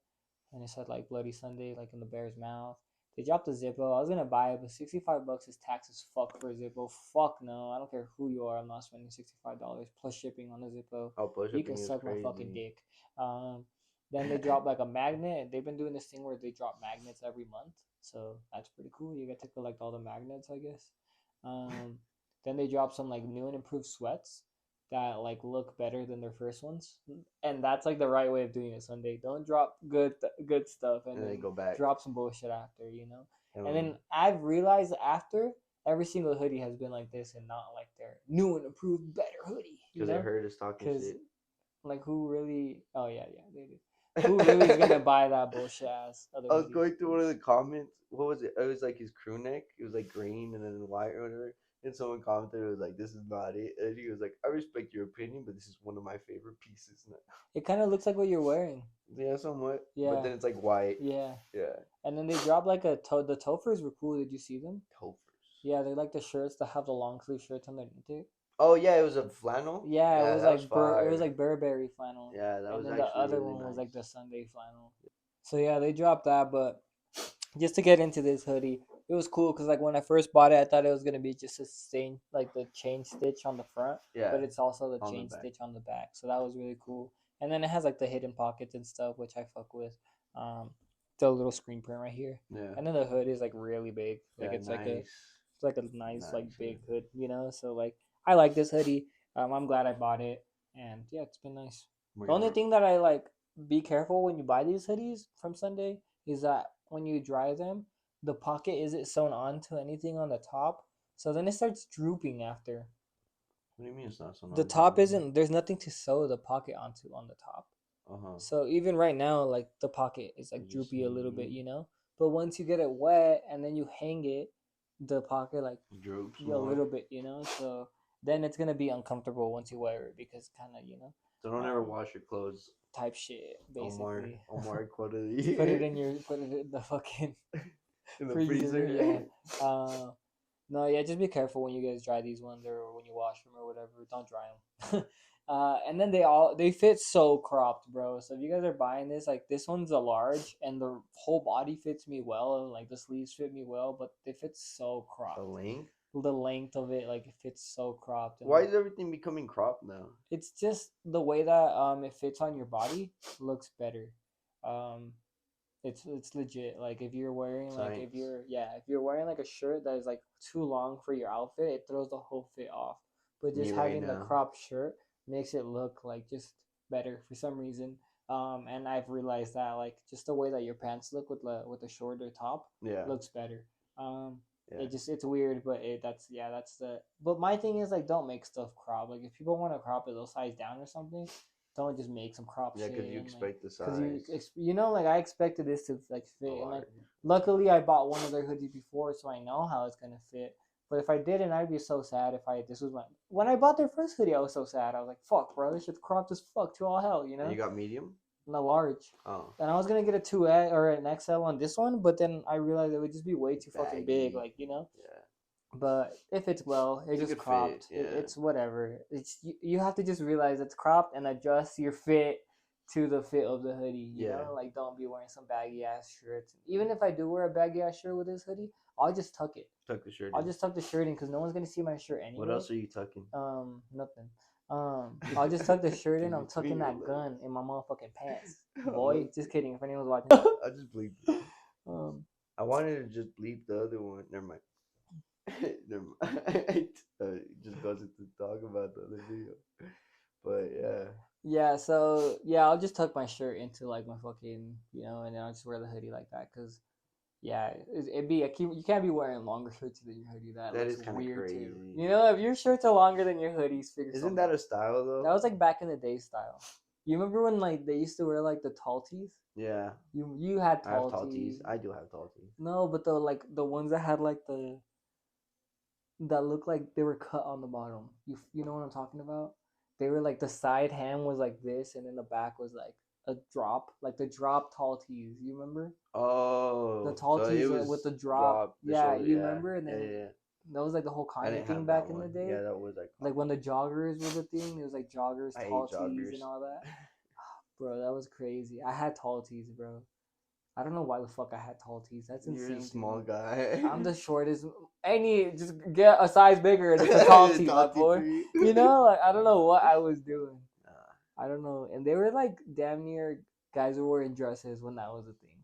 [SPEAKER 2] and it said like Bloody Sunday like in the bear's mouth. They dropped a Zippo. I was gonna buy it, but $65 is tax as fuck for a Zippo. Fuck no, I don't care who you are. I'm not spending $65 plus shipping on a Zippo.
[SPEAKER 1] Oh, plus shipping.
[SPEAKER 2] You can suck
[SPEAKER 1] crazy.
[SPEAKER 2] my fucking dick. Then they dropped like a magnet. They've been doing this thing where they drop magnets every month, so that's pretty cool. You get to collect all the magnets, I guess. Then they dropped some like new and improved sweats that like look better than their first ones, and that's like the right way of doing it. Sunday, don't drop good stuff and then
[SPEAKER 1] go back.
[SPEAKER 2] Drop some bullshit after, you know. And then I've realized after every single hoodie has been like this and not like their new and improved better hoodie.
[SPEAKER 1] Because they heard us talking shit.
[SPEAKER 2] Like who really? Oh yeah, they did. Who really is gonna buy that bullshit ass?
[SPEAKER 1] I was going through one of the comments. What was it? It was like his crew neck. It was like green and then white or whatever. And someone commented, it was like, "This is not it." And he was like, "I respect your opinion, but this is one of my favorite pieces."
[SPEAKER 2] It kind of looks like what you're wearing.
[SPEAKER 1] Yeah, somewhat.
[SPEAKER 2] Yeah.
[SPEAKER 1] But then it's like white.
[SPEAKER 2] Yeah.
[SPEAKER 1] Yeah.
[SPEAKER 2] And then they dropped like the Tofers were cool. Did you see them?
[SPEAKER 1] Tofers.
[SPEAKER 2] Yeah, they like the shirts that have the long sleeve shirts underneath it.
[SPEAKER 1] Oh yeah, it was a flannel.
[SPEAKER 2] Yeah, it was like Burberry flannel.
[SPEAKER 1] Yeah, that was.
[SPEAKER 2] And then
[SPEAKER 1] actually
[SPEAKER 2] the other
[SPEAKER 1] really
[SPEAKER 2] one
[SPEAKER 1] nice.
[SPEAKER 2] was like the Sunday flannel. So yeah, they dropped that, but just to get into this hoodie. It was cool because like when I first bought it, I thought it was gonna be just a stain, like the chain stitch on the front,
[SPEAKER 1] Yeah,
[SPEAKER 2] but it's also the
[SPEAKER 1] on the
[SPEAKER 2] chain
[SPEAKER 1] back.
[SPEAKER 2] stitch on the back. So that was really cool. And then it has like the hidden pockets and stuff, which I fuck with. Um, the little screen print right here,
[SPEAKER 1] Yeah,
[SPEAKER 2] and then the hood is like really big. Like
[SPEAKER 1] yeah, nice,
[SPEAKER 2] it's like a nice like
[SPEAKER 1] nice. Yeah.
[SPEAKER 2] big hood, you know. So like I like this hoodie. I'm glad I bought it, and yeah, it's been nice.
[SPEAKER 1] We're
[SPEAKER 2] The only
[SPEAKER 1] gonna.
[SPEAKER 2] thing that I like, be careful when you buy these hoodies from Sunday, is that when you dry them, the pocket isn't sewn onto anything on the top, so then it starts drooping after.
[SPEAKER 1] What do you mean it's not so
[SPEAKER 2] The
[SPEAKER 1] on
[SPEAKER 2] top
[SPEAKER 1] time?
[SPEAKER 2] isn't, there's nothing to sew the pocket onto on the top.
[SPEAKER 1] Uh huh.
[SPEAKER 2] So even right now, like the pocket is like
[SPEAKER 1] It's just
[SPEAKER 2] droopy a little bit,
[SPEAKER 1] hanging.
[SPEAKER 2] you know. But once you get it wet and then you hang it, the pocket like
[SPEAKER 1] Droops
[SPEAKER 2] a
[SPEAKER 1] more.
[SPEAKER 2] little bit, you know. So then it's gonna be uncomfortable once you wear it because kind of, you know,
[SPEAKER 1] So don't ever wash your clothes.
[SPEAKER 2] type shit basically.
[SPEAKER 1] Omar quote of the
[SPEAKER 2] Put it
[SPEAKER 1] year.
[SPEAKER 2] in your, put it in the fucking
[SPEAKER 1] In the
[SPEAKER 2] freezer. Yeah.
[SPEAKER 1] freezer.
[SPEAKER 2] No, yeah, just be careful when you guys dry these ones or when you wash them or whatever. Don't dry them. And then they fit so cropped, bro. So if you guys are buying this, like this one's a large, and the whole body fits me well, and like the sleeves fit me well, but they fit so
[SPEAKER 1] The
[SPEAKER 2] cropped.
[SPEAKER 1] length.
[SPEAKER 2] The length of it, like it fits so cropped. And
[SPEAKER 1] Why is everything becoming cropped now?
[SPEAKER 2] it's just the way that it fits on your body looks better. Um, it's legit. Like if you're wearing like
[SPEAKER 1] Science.
[SPEAKER 2] if you're wearing like a shirt that is like too long for your outfit, it throws the whole fit off. But just
[SPEAKER 1] Me right
[SPEAKER 2] having the
[SPEAKER 1] now.
[SPEAKER 2] cropped shirt makes it look like just better for some reason. And I've realized that like just the way that your pants look with the shorter top
[SPEAKER 1] Yeah.
[SPEAKER 2] looks better. Um,
[SPEAKER 1] Yeah.
[SPEAKER 2] it's weird, but that's the. But my thing is like don't make stuff crop. Like if people want to crop it, they'll size down or something. Don't just make some crop
[SPEAKER 1] Yeah,
[SPEAKER 2] shit.
[SPEAKER 1] because you
[SPEAKER 2] and,
[SPEAKER 1] expect the
[SPEAKER 2] because
[SPEAKER 1] size.
[SPEAKER 2] you know like I expected this to like fit, and like
[SPEAKER 1] Large.
[SPEAKER 2] luckily I bought one of their hoodies before, so I know how it's gonna fit. But if I didn't, I'd be so sad if I this was my when I bought their first hoodie, I was so sad. I was like, fuck, bro, this shit's cropped as fuck to all hell, you know.
[SPEAKER 1] And you got medium?
[SPEAKER 2] And a large.
[SPEAKER 1] Oh.
[SPEAKER 2] And I was gonna get a 2X or an XL on this one, but then I realized it would just be way too fucking big,
[SPEAKER 1] Baggy.
[SPEAKER 2] like you know.
[SPEAKER 1] Yeah.
[SPEAKER 2] But if it's well, it's
[SPEAKER 1] It's a
[SPEAKER 2] just
[SPEAKER 1] good
[SPEAKER 2] cropped.
[SPEAKER 1] fit, yeah.
[SPEAKER 2] It's whatever. It's you have to just realize it's cropped and adjust your fit to the fit of the hoodie. You
[SPEAKER 1] Yeah.
[SPEAKER 2] know, like don't be wearing some baggy ass shirts. Even if I do wear a baggy ass shirt with this hoodie, I'll just tuck it.
[SPEAKER 1] Tuck the shirt
[SPEAKER 2] I'll
[SPEAKER 1] in.
[SPEAKER 2] just tuck the shirt in because no one's gonna see my shirt anyway.
[SPEAKER 1] What else are you tucking?
[SPEAKER 2] Nothing. I'll just tuck the shirt in. I'm
[SPEAKER 1] Between
[SPEAKER 2] tucking
[SPEAKER 1] your
[SPEAKER 2] that
[SPEAKER 1] legs.
[SPEAKER 2] gun in my motherfucking pants.
[SPEAKER 1] Oh,
[SPEAKER 2] Boy, just kidding. If anyone's watching.
[SPEAKER 1] I just bleeped it. I wanted to just bleep the other one. Never mind. Never mind. It just goes into talk about the other video. But yeah.
[SPEAKER 2] Yeah, so yeah, I'll just tuck my shirt into like my fucking, you know, and then I'll just wear the hoodie like that because, yeah, it'd be you can't be wearing longer shirts than your hoodie. That
[SPEAKER 1] That
[SPEAKER 2] looks
[SPEAKER 1] is kinda
[SPEAKER 2] weird
[SPEAKER 1] crazy.
[SPEAKER 2] too. You know, if your shirts are longer than your hoodies, figure
[SPEAKER 1] Isn't
[SPEAKER 2] something
[SPEAKER 1] that
[SPEAKER 2] out.
[SPEAKER 1] a style though?
[SPEAKER 2] That was like back in the day style. You remember when like they used to wear like the tall tees?
[SPEAKER 1] Yeah.
[SPEAKER 2] You had
[SPEAKER 1] I have
[SPEAKER 2] tall
[SPEAKER 1] tall
[SPEAKER 2] tees.
[SPEAKER 1] tees. I do have tall tees.
[SPEAKER 2] No, but the ones that had like that looked like they were cut on the bottom. You know what I'm talking about? They were like the side hem was like this, and then the back was like a drop, like the drop tall tees. You remember
[SPEAKER 1] Oh.
[SPEAKER 2] the tall
[SPEAKER 1] so
[SPEAKER 2] tees
[SPEAKER 1] it was
[SPEAKER 2] with the drop?
[SPEAKER 1] the
[SPEAKER 2] Yeah,
[SPEAKER 1] shoulder,
[SPEAKER 2] you
[SPEAKER 1] yeah.
[SPEAKER 2] remember? And then
[SPEAKER 1] Yeah.
[SPEAKER 2] that was like the whole
[SPEAKER 1] I
[SPEAKER 2] Kanye
[SPEAKER 1] didn't
[SPEAKER 2] thing
[SPEAKER 1] have
[SPEAKER 2] back
[SPEAKER 1] that
[SPEAKER 2] in the
[SPEAKER 1] one.
[SPEAKER 2] day.
[SPEAKER 1] Yeah, that was
[SPEAKER 2] Like when the joggers were the thing, it was like joggers,
[SPEAKER 1] I
[SPEAKER 2] tall
[SPEAKER 1] hate joggers.
[SPEAKER 2] tees, and all that. Bro, that was crazy. I had tall tees, bro. I don't know why the fuck I had tall tees. That's insane.
[SPEAKER 1] You're a small
[SPEAKER 2] to me.
[SPEAKER 1] guy.
[SPEAKER 2] I'm the shortest. Just get a size bigger and it's a tall tee, my boy. You know, like I don't know what I was doing. I don't know. And they were like damn near guys were wearing dresses when that was a thing.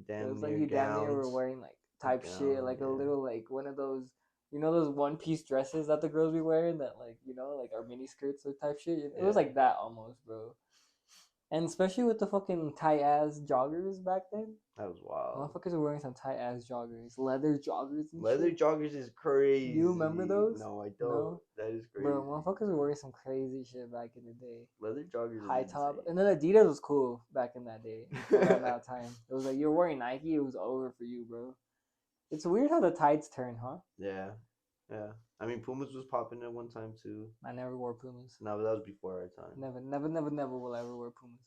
[SPEAKER 2] It was like you damn near were wearing like type shit, like a little like one of those, you know, those one piece dresses that the girls be wearing that like, you know, like are mini skirts or type shit. It was like that almost, bro. And especially with the fucking tight ass joggers back then.
[SPEAKER 1] That was wild.
[SPEAKER 2] Motherfuckers are wearing some tight ass joggers, leather joggers. And
[SPEAKER 1] leather
[SPEAKER 2] shit.
[SPEAKER 1] joggers is crazy.
[SPEAKER 2] You remember those?
[SPEAKER 1] No, I don't.
[SPEAKER 2] No?
[SPEAKER 1] That is crazy.
[SPEAKER 2] Bro, motherfuckers were wearing some crazy shit back in the day.
[SPEAKER 1] Leather joggers.
[SPEAKER 2] High top, and then Adidas was cool back in that day. Around that time, it was like you were wearing Nike. It was over for you, bro. It's weird how the tides turn, huh?
[SPEAKER 1] Yeah, yeah. I mean, Pumas was popping at one time too.
[SPEAKER 2] I never wore Pumas.
[SPEAKER 1] No, but that was before our time.
[SPEAKER 2] Never will I ever wear Pumas.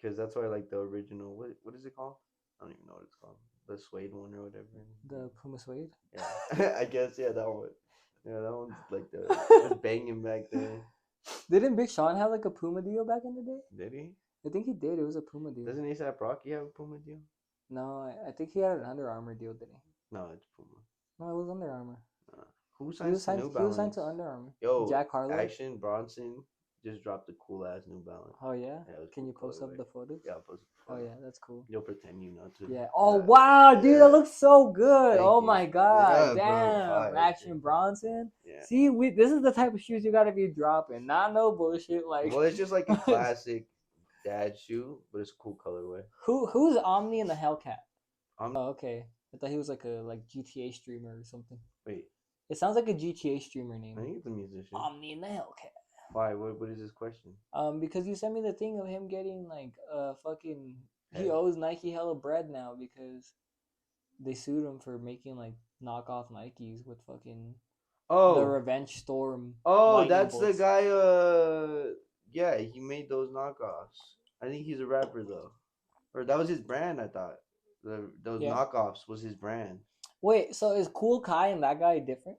[SPEAKER 1] Because that's why I like the original. What is it called? I don't even know what it's called. The suede one or whatever.
[SPEAKER 2] The Puma suede.
[SPEAKER 1] Yeah, I guess that one. Yeah, that one's like the was banging back then.
[SPEAKER 2] Didn't Big Sean have like a Puma deal back in the day?
[SPEAKER 1] Did he?
[SPEAKER 2] I think he did. It was a Puma deal.
[SPEAKER 1] Doesn't ASAP Rocky have a Puma deal?
[SPEAKER 2] No, I think he had an Under Armour deal, didn't he?
[SPEAKER 1] No, it's Puma.
[SPEAKER 2] No, it was Under Armour.
[SPEAKER 1] Who
[SPEAKER 2] He
[SPEAKER 1] signs
[SPEAKER 2] was
[SPEAKER 1] to
[SPEAKER 2] signed.
[SPEAKER 1] New
[SPEAKER 2] He was signed
[SPEAKER 1] Balance?
[SPEAKER 2] to Under Armour.
[SPEAKER 1] Yo,
[SPEAKER 2] Jack Harlow.
[SPEAKER 1] Action Bronson just dropped a cool ass New Balance.
[SPEAKER 2] Oh yeah.
[SPEAKER 1] Yeah, it was
[SPEAKER 2] Can
[SPEAKER 1] cool
[SPEAKER 2] you post up
[SPEAKER 1] colorway.
[SPEAKER 2] the photos?
[SPEAKER 1] Yeah, I'll post the
[SPEAKER 2] Oh
[SPEAKER 1] photo.
[SPEAKER 2] yeah, that's cool.
[SPEAKER 1] You'll pretend you know too.
[SPEAKER 2] Yeah. Oh wow, dude, that looks so good.
[SPEAKER 1] Thank
[SPEAKER 2] Oh
[SPEAKER 1] you.
[SPEAKER 2] my god,
[SPEAKER 1] Yeah, bro,
[SPEAKER 2] damn,
[SPEAKER 1] fire,
[SPEAKER 2] Action
[SPEAKER 1] dude.
[SPEAKER 2] Bronson.
[SPEAKER 1] Yeah.
[SPEAKER 2] See, this is the type of shoes you gotta be dropping. Not no bullshit like.
[SPEAKER 1] Well, it's just like a classic dad shoe, but it's a cool colorway.
[SPEAKER 2] Who's Omni and the Hellcat?
[SPEAKER 1] Um,
[SPEAKER 2] Oh okay, I thought he was like a GTA streamer or something.
[SPEAKER 1] Wait,
[SPEAKER 2] It sounds like a GTA streamer
[SPEAKER 1] I
[SPEAKER 2] name.
[SPEAKER 1] think it's a musician.
[SPEAKER 2] Omni and the Hellcat.
[SPEAKER 1] Why? What is this question?
[SPEAKER 2] Because you sent me the thing of him getting like fucking. He
[SPEAKER 1] Hey.
[SPEAKER 2] owes Nike hella bread now because they sued him for making like knockoff Nikes with fucking the
[SPEAKER 1] Oh,
[SPEAKER 2] Revenge Storm.
[SPEAKER 1] oh,
[SPEAKER 2] lightning
[SPEAKER 1] that's the
[SPEAKER 2] bolts.
[SPEAKER 1] guy. Yeah, he made those knockoffs. I think he's a rapper though, or that was his brand. I thought those
[SPEAKER 2] Yeah.
[SPEAKER 1] knockoffs was his brand.
[SPEAKER 2] Wait, so is Cool Kai and that guy different?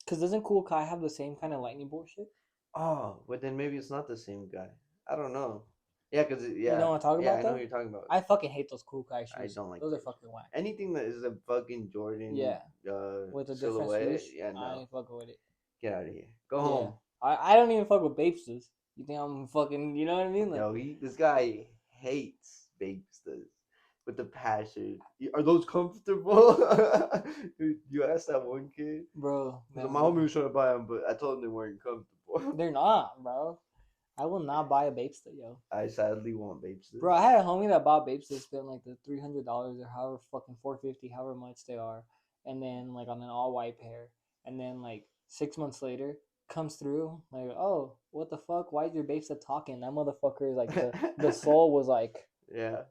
[SPEAKER 2] Because doesn't Cool Kai have the same kind of lightning bolt shit?
[SPEAKER 1] Oh, but then maybe it's not the same guy. I don't know. Yeah, cause
[SPEAKER 2] You know what I'm talking
[SPEAKER 1] yeah,
[SPEAKER 2] about,
[SPEAKER 1] I know
[SPEAKER 2] though?
[SPEAKER 1] what you're talking about.
[SPEAKER 2] I fucking hate those Cool Kai shoes.
[SPEAKER 1] I don't like
[SPEAKER 2] those. Are
[SPEAKER 1] those.
[SPEAKER 2] fucking whack.
[SPEAKER 1] Anything that is a fucking Jordan,
[SPEAKER 2] Yeah. With a different
[SPEAKER 1] silhouette,
[SPEAKER 2] swoosh,
[SPEAKER 1] yeah,
[SPEAKER 2] I
[SPEAKER 1] no,
[SPEAKER 2] ain't fucking with it.
[SPEAKER 1] get out of here. Go home.
[SPEAKER 2] I don't even fuck with Bapesters. You think I'm fucking, you know what I mean? Like,
[SPEAKER 1] Yo, this guy hates Bapesters with the passion. Are those comfortable? Dude, you asked that one kid.
[SPEAKER 2] bro,
[SPEAKER 1] So my homie was trying to buy them, but I told him they weren't comfortable.
[SPEAKER 2] they're not, bro. I will not buy a Bapester, yo.
[SPEAKER 1] I sadly want Bapesters.
[SPEAKER 2] Bro, I had a homie that bought Bapesters, spent like the $300 or however fucking $450, however much they are, and then like on an all white pair, and then like 6 months later comes through like, oh, what the fuck? Why is your Bapester talking? That motherfucker is like the sole was like
[SPEAKER 1] yeah,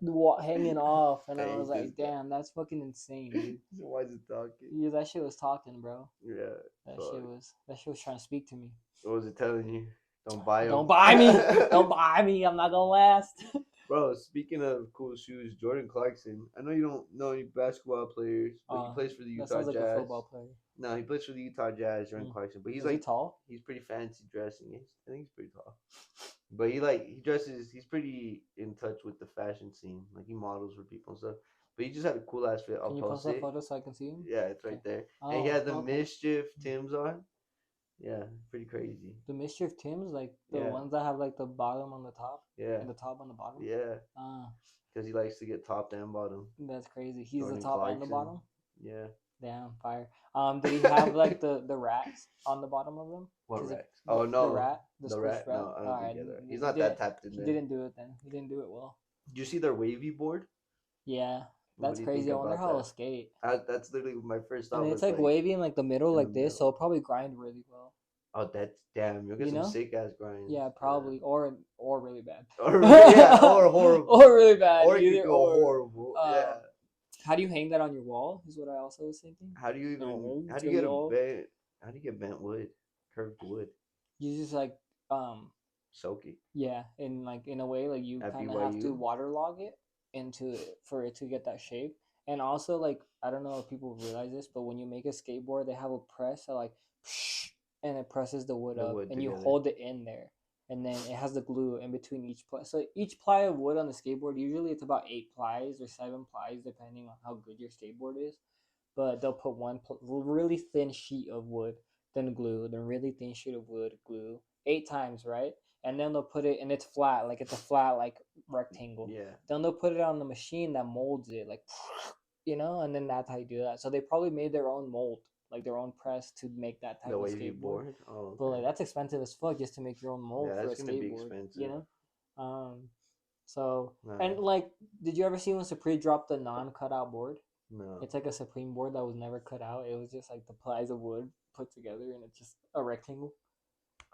[SPEAKER 2] hanging off, and I
[SPEAKER 1] Hey,
[SPEAKER 2] was like,
[SPEAKER 1] this guy.
[SPEAKER 2] damn, that's fucking insane, dude.
[SPEAKER 1] So why is it talking?
[SPEAKER 2] Yeah, that shit was talking, bro.
[SPEAKER 1] Yeah,
[SPEAKER 2] That
[SPEAKER 1] fuck.
[SPEAKER 2] shit was trying to speak to me.
[SPEAKER 1] What was it telling you? Don't buy them.
[SPEAKER 2] Don't buy me. Don't buy me. I'm not gonna last.
[SPEAKER 1] Bro, speaking of cool shoes, Jordan Clarkson. I know you don't know any basketball players, but he plays for the
[SPEAKER 2] That
[SPEAKER 1] Utah
[SPEAKER 2] sounds like
[SPEAKER 1] Jazz.
[SPEAKER 2] a football player.
[SPEAKER 1] No, he plays for the Utah Jazz, Jordan Clarkson. But he's
[SPEAKER 2] Is
[SPEAKER 1] like
[SPEAKER 2] he tall?
[SPEAKER 1] he's pretty fancy dressing. I think he's pretty tall. But he dresses. He's pretty in touch with the fashion scene. Like he models for people and stuff. But he just had a cool ass fit. I'll
[SPEAKER 2] Can you post that photo so I can see him?
[SPEAKER 1] Yeah, it's right there.
[SPEAKER 2] Oh,
[SPEAKER 1] and he had the
[SPEAKER 2] okay.
[SPEAKER 1] Mischief Tims on. Yeah, pretty crazy.
[SPEAKER 2] The Mischief Tims, like the
[SPEAKER 1] Yeah.
[SPEAKER 2] ones that have like the bottom on the top
[SPEAKER 1] Yeah.
[SPEAKER 2] and the top on the bottom.
[SPEAKER 1] Yeah.
[SPEAKER 2] Ah,
[SPEAKER 1] Because he likes to get top and bottom.
[SPEAKER 2] that's crazy. He's
[SPEAKER 1] Jordan
[SPEAKER 2] the top and the
[SPEAKER 1] Clarkson.
[SPEAKER 2] bottom.
[SPEAKER 1] Yeah.
[SPEAKER 2] Damn, fire. Did he have like the rats on the bottom of them?
[SPEAKER 1] What
[SPEAKER 2] 'Cause
[SPEAKER 1] Rex? Oh no.
[SPEAKER 2] the rat, the
[SPEAKER 1] The
[SPEAKER 2] squished
[SPEAKER 1] rat?
[SPEAKER 2] rat.
[SPEAKER 1] No, I don't
[SPEAKER 2] Alright,
[SPEAKER 1] think he had that.
[SPEAKER 2] he
[SPEAKER 1] He's not
[SPEAKER 2] didn't-
[SPEAKER 1] that tapped in
[SPEAKER 2] He
[SPEAKER 1] there.
[SPEAKER 2] didn't do it then. He didn't do it well.
[SPEAKER 1] Did you see their wavy board?
[SPEAKER 2] Yeah,
[SPEAKER 1] What
[SPEAKER 2] that's
[SPEAKER 1] do you
[SPEAKER 2] crazy.
[SPEAKER 1] think
[SPEAKER 2] I wonder
[SPEAKER 1] about
[SPEAKER 2] how it'll
[SPEAKER 1] that?
[SPEAKER 2] skate.
[SPEAKER 1] That's literally my first thought.
[SPEAKER 2] And
[SPEAKER 1] Was
[SPEAKER 2] it's like wavy in like the middle,
[SPEAKER 1] in
[SPEAKER 2] like
[SPEAKER 1] the
[SPEAKER 2] this, so
[SPEAKER 1] middle.
[SPEAKER 2] it'll probably grind really well.
[SPEAKER 1] Oh, that's damn! You'll get
[SPEAKER 2] You
[SPEAKER 1] some
[SPEAKER 2] know?
[SPEAKER 1] sick ass grinds.
[SPEAKER 2] Yeah, probably, or really bad.
[SPEAKER 1] Or yeah, or horrible.
[SPEAKER 2] Or really bad.
[SPEAKER 1] Or you
[SPEAKER 2] either,
[SPEAKER 1] could go
[SPEAKER 2] or,
[SPEAKER 1] horrible. Yeah.
[SPEAKER 2] How do you hang that on your wall? Is what I also was thinking.
[SPEAKER 1] How do you even?
[SPEAKER 2] No,
[SPEAKER 1] How do you get a
[SPEAKER 2] Julio.
[SPEAKER 1] bent? How do you get bent wood? Curved wood.
[SPEAKER 2] You just like
[SPEAKER 1] Soak it.
[SPEAKER 2] yeah, in like in a way like you
[SPEAKER 1] At
[SPEAKER 2] kind of have to
[SPEAKER 1] BYU?
[SPEAKER 2] waterlog it into for it to get that shape. And also like I don't know if people realize this, but when you make a skateboard, they have a press that like and it presses the wood
[SPEAKER 1] The
[SPEAKER 2] up,
[SPEAKER 1] wood
[SPEAKER 2] and you
[SPEAKER 1] together.
[SPEAKER 2] hold it in there, and then it has the glue in between each ply. So each ply of wood on the skateboard, usually it's about 8 plies or 7 plies, depending on how good your skateboard is. But they'll put one really thin sheet of wood, then glue, then really thin sheet of wood, glue 8 times, right? And then they'll put it, and it's flat, like it's a flat like rectangle.
[SPEAKER 1] Yeah.
[SPEAKER 2] Then they'll put it on the machine that molds it, like, you know, and then that's how you do that. So they probably made their own mold, like their own press to make that type
[SPEAKER 1] The
[SPEAKER 2] of
[SPEAKER 1] wavy
[SPEAKER 2] skateboard.
[SPEAKER 1] board. Oh.
[SPEAKER 2] But like
[SPEAKER 1] Okay.
[SPEAKER 2] that's expensive as fuck just to make your own mold
[SPEAKER 1] Yeah,
[SPEAKER 2] for a
[SPEAKER 1] that's gonna be
[SPEAKER 2] skateboard.
[SPEAKER 1] expensive.
[SPEAKER 2] You know, so
[SPEAKER 1] No.
[SPEAKER 2] and like, did you ever see when Supreme dropped the non-cutout board?
[SPEAKER 1] No.
[SPEAKER 2] It's like a Supreme board that was never cut out. It was just like the plies of wood put together, and it's just a rectangle.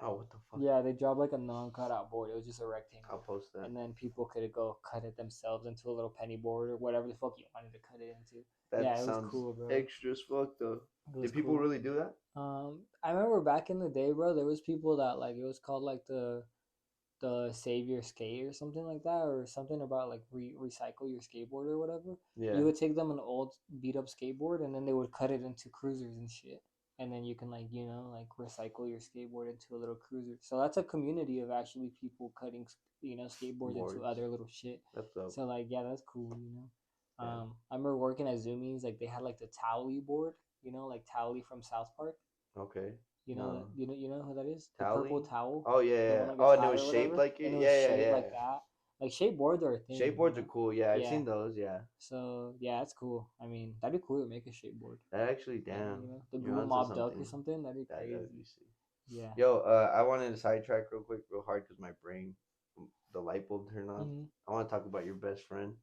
[SPEAKER 1] Oh, what the fuck?
[SPEAKER 2] Yeah, they dropped like a non-cutout board. It was just a rectangle.
[SPEAKER 1] I'll post that.
[SPEAKER 2] And then people could go cut it themselves into a little penny board or whatever the fuck you wanted to cut it into.
[SPEAKER 1] That
[SPEAKER 2] yeah, it was
[SPEAKER 1] sounds
[SPEAKER 2] cool, bro.
[SPEAKER 1] extra as fuck though.
[SPEAKER 2] It was
[SPEAKER 1] Did people
[SPEAKER 2] cool.
[SPEAKER 1] really do that?
[SPEAKER 2] I remember back in the day, bro. There was people that like it was called like the Save Your Skate or something like that, or something about like recycle your skateboard or whatever.
[SPEAKER 1] Yeah.
[SPEAKER 2] You would take them an old beat up skateboard, and then they would cut it into cruisers and shit. And then you can like, you know, like recycle your skateboard into a little cruiser. So that's a community of actually people cutting, you know, skateboards
[SPEAKER 1] Boards.
[SPEAKER 2] into other little shit.
[SPEAKER 1] That's dope.
[SPEAKER 2] So like, yeah, that's cool, you know. I remember working at Zoomies, like they had like the Towley board, like Towley from South Park.
[SPEAKER 1] Okay.
[SPEAKER 2] You know
[SPEAKER 1] No.
[SPEAKER 2] that you know who that is? The purple
[SPEAKER 1] Towel?
[SPEAKER 2] towel,
[SPEAKER 1] Oh yeah,
[SPEAKER 2] the
[SPEAKER 1] yeah.
[SPEAKER 2] one that
[SPEAKER 1] Oh,
[SPEAKER 2] gets
[SPEAKER 1] and it
[SPEAKER 2] high
[SPEAKER 1] was
[SPEAKER 2] or
[SPEAKER 1] shaped
[SPEAKER 2] whatever,
[SPEAKER 1] like
[SPEAKER 2] and
[SPEAKER 1] it.
[SPEAKER 2] it was
[SPEAKER 1] Yeah, yeah,
[SPEAKER 2] shaped
[SPEAKER 1] yeah.
[SPEAKER 2] like that. Like shape boards are a thing.
[SPEAKER 1] Skateboards are cool. Yeah, I've
[SPEAKER 2] Yeah.
[SPEAKER 1] seen those. Yeah.
[SPEAKER 2] So yeah, it's cool. I mean, that'd be cool to make a shape board.
[SPEAKER 1] That actually,
[SPEAKER 2] And,
[SPEAKER 1] damn.
[SPEAKER 2] the
[SPEAKER 1] You're
[SPEAKER 2] Google
[SPEAKER 1] onto
[SPEAKER 2] Mob Duck or
[SPEAKER 1] something.
[SPEAKER 2] something. That'd be
[SPEAKER 1] That would
[SPEAKER 2] crazy.
[SPEAKER 1] be sick.
[SPEAKER 2] Yeah.
[SPEAKER 1] Yo, I wanted to sidetrack real quick, real hard, because my brain, the light bulb turned on.
[SPEAKER 2] Mm-hmm.
[SPEAKER 1] I want to talk about your best friend,